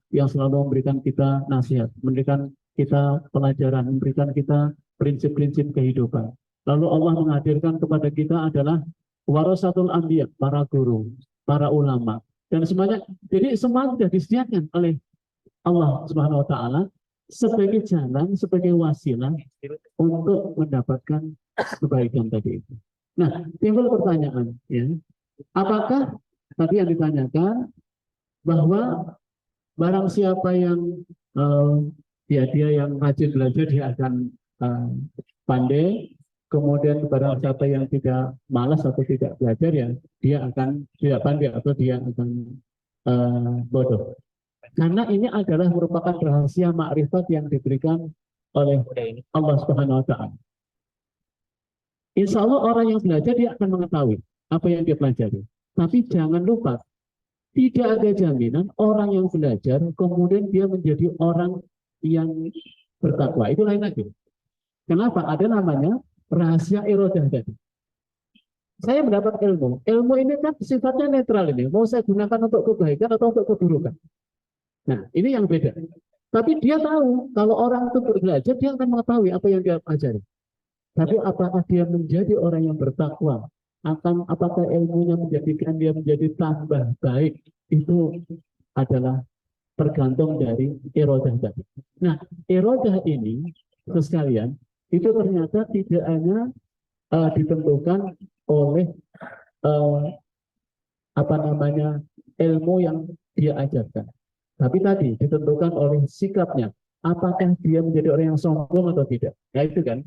yang selalu memberikan kita nasihat, memberikan kita pelajaran, memberikan kita prinsip-prinsip kehidupan. Lalu Allah menghadirkan kepada kita adalah warasatul anbiya, para guru, para ulama, dan semuanya. Jadi semua sudah disediakan oleh Allah Subhanahu Wa Taala sebagai jalan, sebagai wasilah untuk mendapatkan kebaikan tadi itu. Nah, timbul pertanyaan, ya, apakah tadi yang ditanyakan bahwa barang siapa yang dia yang rajin belajar dia akan pandai, kemudian barang siapa yang tidak malas atau tidak belajar ya dia akan tidak pandai atau dia akan bodoh. Karena ini adalah merupakan rahasia makrifat yang diberikan oleh Allah Subhanahu Wa Taala. Insya Allah orang yang belajar dia akan mengetahui apa yang dia pelajari. Tapi jangan lupa, tidak ada jaminan orang yang belajar kemudian dia menjadi orang yang bertakwa. Itu lain lagi. Kenapa? Ada namanya rahasia irodah tadi. Saya mendapat ilmu. Ilmu ini kan sifatnya netral ini. Mau saya gunakan untuk kebaikan atau untuk keburukan. Nah, ini yang beda. Tapi dia tahu kalau orang itu belajar dia akan mengetahui apa yang dia pelajari. Tapi apakah dia menjadi orang yang bertakwa? Apakah ilmunya menjadikan dia menjadi tambah baik? Itu adalah tergantung dari irodah tadi. Nah, irodah ini, sekalian, itu ternyata tidak hanya ditentukan oleh ilmu yang dia ajarkan. Tapi tadi ditentukan oleh sikapnya. Apakah dia menjadi orang yang sombong atau tidak? Ya itu kan.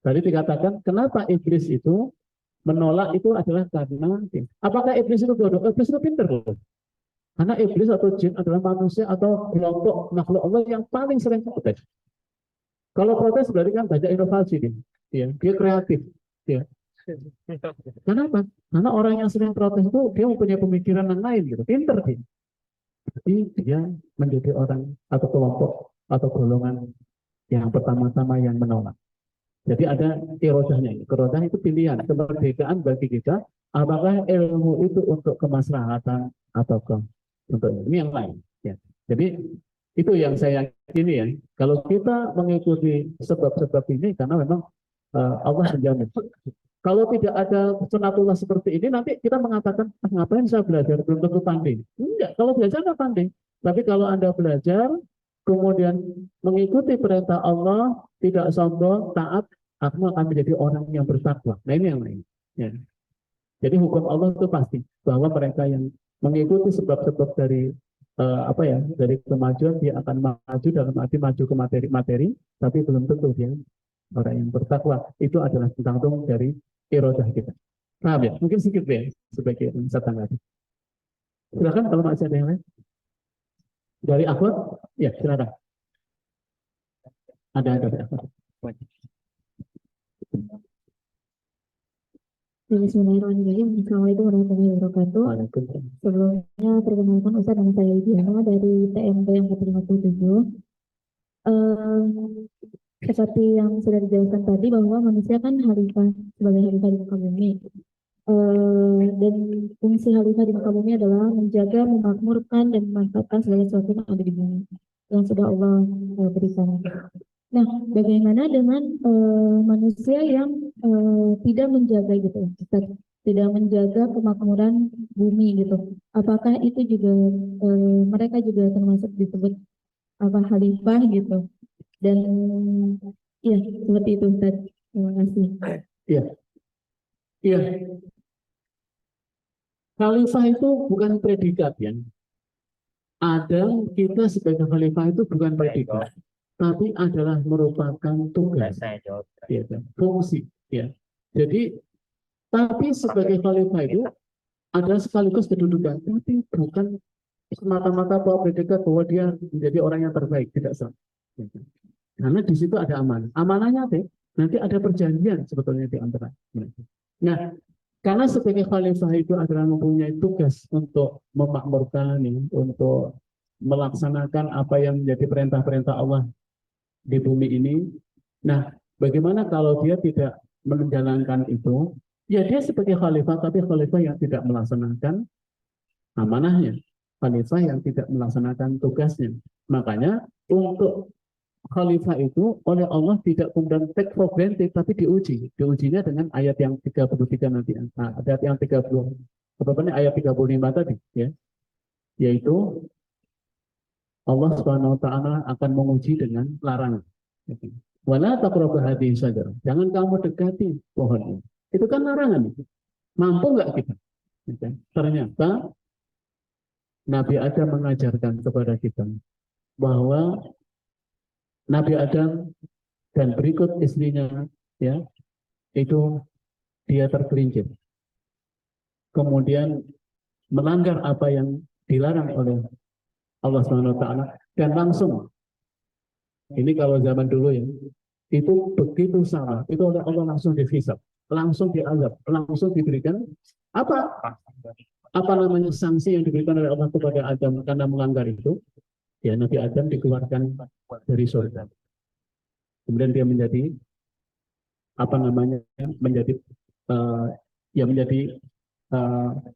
Tadi dikatakan, kenapa iblis itu menolak itu adalah karena apakah iblis itu bodoh? Iblis itu pintar loh. Karena iblis atau jin adalah manusia atau kelompok makhluk Allah yang paling sering protes. Kalau protes berarti kan banyak inovasi nih. Ya, dia kreatif. Ya. Kenapa? Karena orang yang sering protes itu dia mempunyai pemikiran yang lain gitu. Pintar dia. Jadi dia menjadi orang atau kelompok atau golongan yang pertama-tama yang menolak. Jadi ada irodahnya. Irodah itu pilihan, kemerdekaan bagi kita. Apakah ilmu itu untuk kemaslahatan atau untuk ini yang lain. Ya. Jadi itu yang saya yakini ya. Kalau kita mengikuti sebab-sebab ini, karena memang Allah menjamin. Kalau tidak ada sunatullah seperti ini, nanti kita mengatakan, ngapain saya belajar, belum tentu pandai. Enggak, kalau belajar nggak pandai. Tapi kalau Anda belajar, kemudian mengikuti perintah Allah, tidak sombong, taat, kamu akan menjadi orang yang bertakwa. Nah ini yang lain. Ya. Jadi hukum Allah itu pasti, bahwa mereka yang mengikuti sebab-sebab dari dari kemajuan, dia akan maju dalam arti maju ke materi-materi, tapi belum tentu dia orang yang bertakwa. Itu adalah tergantung dari irodah kita. Paham ya? Mungkin sedikit ya sebagai catatan lagi. Silakan kalau masih ada yang lain. Dari akhwat, ya silakan. Ada dari akhwat. Bismillahirrahmanirrahim. Assalamualaikum warahmatullahi wabarakatuh. Sebelumnya perkenalkan Ustaz, nama saya Widiana dari TMB yang 457. Seperti yang sudah dijelaskan tadi bahwa manusia kan khalifah sebagai khalifah di muka bumi. Dan fungsi khalifah di muka bumi adalah menjaga, memakmurkan, dan memanfaatkan segala sesuatu yang ada di bumi yang sudah Allah berikan. Nah, bagaimana dengan manusia yang tidak menjaga gitu, tidak menjaga kemakmuran bumi gitu? Apakah itu juga mereka juga termasuk disebut khalifah gitu? Dan ya seperti itu Ustaz. Terima kasih. Iya. Iya. Khalifah itu bukan predikat ya. Ada kita sebagai khalifah itu bukan predikat, tapi adalah merupakan tugas, ya, fungsi. Ya. Jadi, tapi sebagai khalifah itu adalah sekaligus kedudukan, tapi bukan semata-mata bahwa predikat bahwa dia menjadi orang yang terbaik, tidak salah. Karena di situ ada amanah. Amanahnya apa? Nanti ada perjanjian sebetulnya di antara mereka. Nah, karena sebagai khalifah itu adalah mempunyai tugas untuk memakmurkan, untuk melaksanakan apa yang menjadi perintah-perintah Allah di bumi ini, Nah, bagaimana kalau dia tidak menjalankan itu? Ya dia sebagai khalifah, tapi khalifah yang tidak melaksanakan amanahnya. Khalifah yang tidak melaksanakan tugasnya. Makanya untuk khalifah itu oleh Allah tidak kemudian take for granted, tapi diuji. Diujinya dengan ayat yang 33 nanti. Nah, ayat yang 30, ayat 35 tadi, ya. Yaitu Allah Subhanahu wa taala akan menguji dengan larangan. Wala taqrabu hadhihi syajarah. Jangan kamu dekati pohon ini. Itu kan larangan itu. Mampu nggak kita? Ternyata Nabi Adam mengajarkan kepada kita bahwa Nabi Adam dan berikut istrinya, ya, itu dia tergelincir. Kemudian melanggar apa yang dilarang oleh Allah Subhanahu wa taala dan langsung, ini kalau zaman dulu ya, itu begitu salah, itu oleh Allah langsung dihisab, langsung diazab, langsung diberikan apa namanya sanksi yang diberikan oleh Allah kepada Adam karena melanggar itu. Ya, Nabi Adam dikeluarkan dari surga. Kemudian dia menjadi apa namanya, menjadi ya menjadi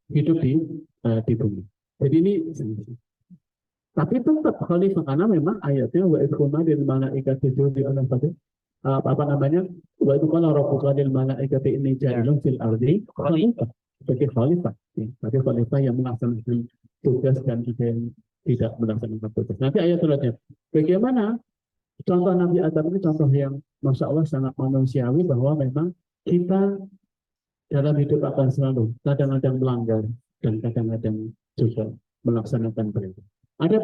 hidup di bumi. Jadi ini, tapi tetap khalifah karena memang ayatnya wa idkhulna lil malaikati di alam pada apa namanya, wa idkhulna rabbuka lil malaikati inni ja'ilun fil ardi khalifah. Sebagai khalifah, sebagai khalifah yang melaksanakan tugas dan yang tidak melaksanakan tugas. Nanti ayat selanjutnya, bagaimana contoh Nabi Adam ini contoh yang Masya Allah sangat manusiawi, bahwa memang kita dalam hidup akan selalu kadang-kadang melanggar dan kadang-kadang juga melaksanakan perintah. Ada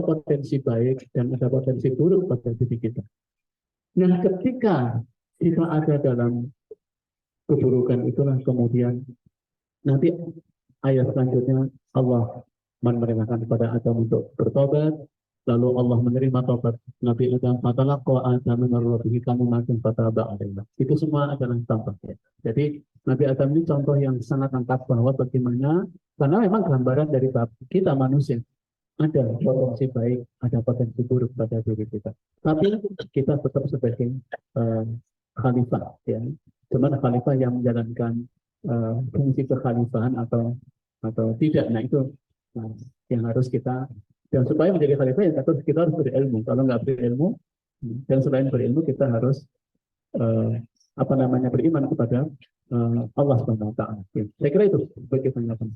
potensi baik dan ada potensi buruk pada diri kita. Nah, ketika kita ada dalam keburukan itulah kemudian nanti ayat selanjutnya Allah memerintahkan kepada Adam untuk bertobat, lalu Allah menerima tobat Nabi Adam, fatalaqa Adam min rabbih kalimatin fataba alaihi. Itu semua adalah contoh. Jadi Nabi Adam ini contoh yang sangat lengkap bahwa bagaimana, karena memang gambaran dari kita manusia, ada potensi baik, ada potensi buruk pada diri kita. Tapi kita tetap sebagai khalifah, ya. Cuman khalifah yang menjalankan fungsi kekhalifahan atau tidak. Nah itu yang harus kita, dan supaya menjadi khalifah ya kita harus berilmu. Kalau nggak berilmu, dan selain berilmu kita harus beriman kepada Allah Subhanahu wa taala. Saya kira itu sebagai tanggapan.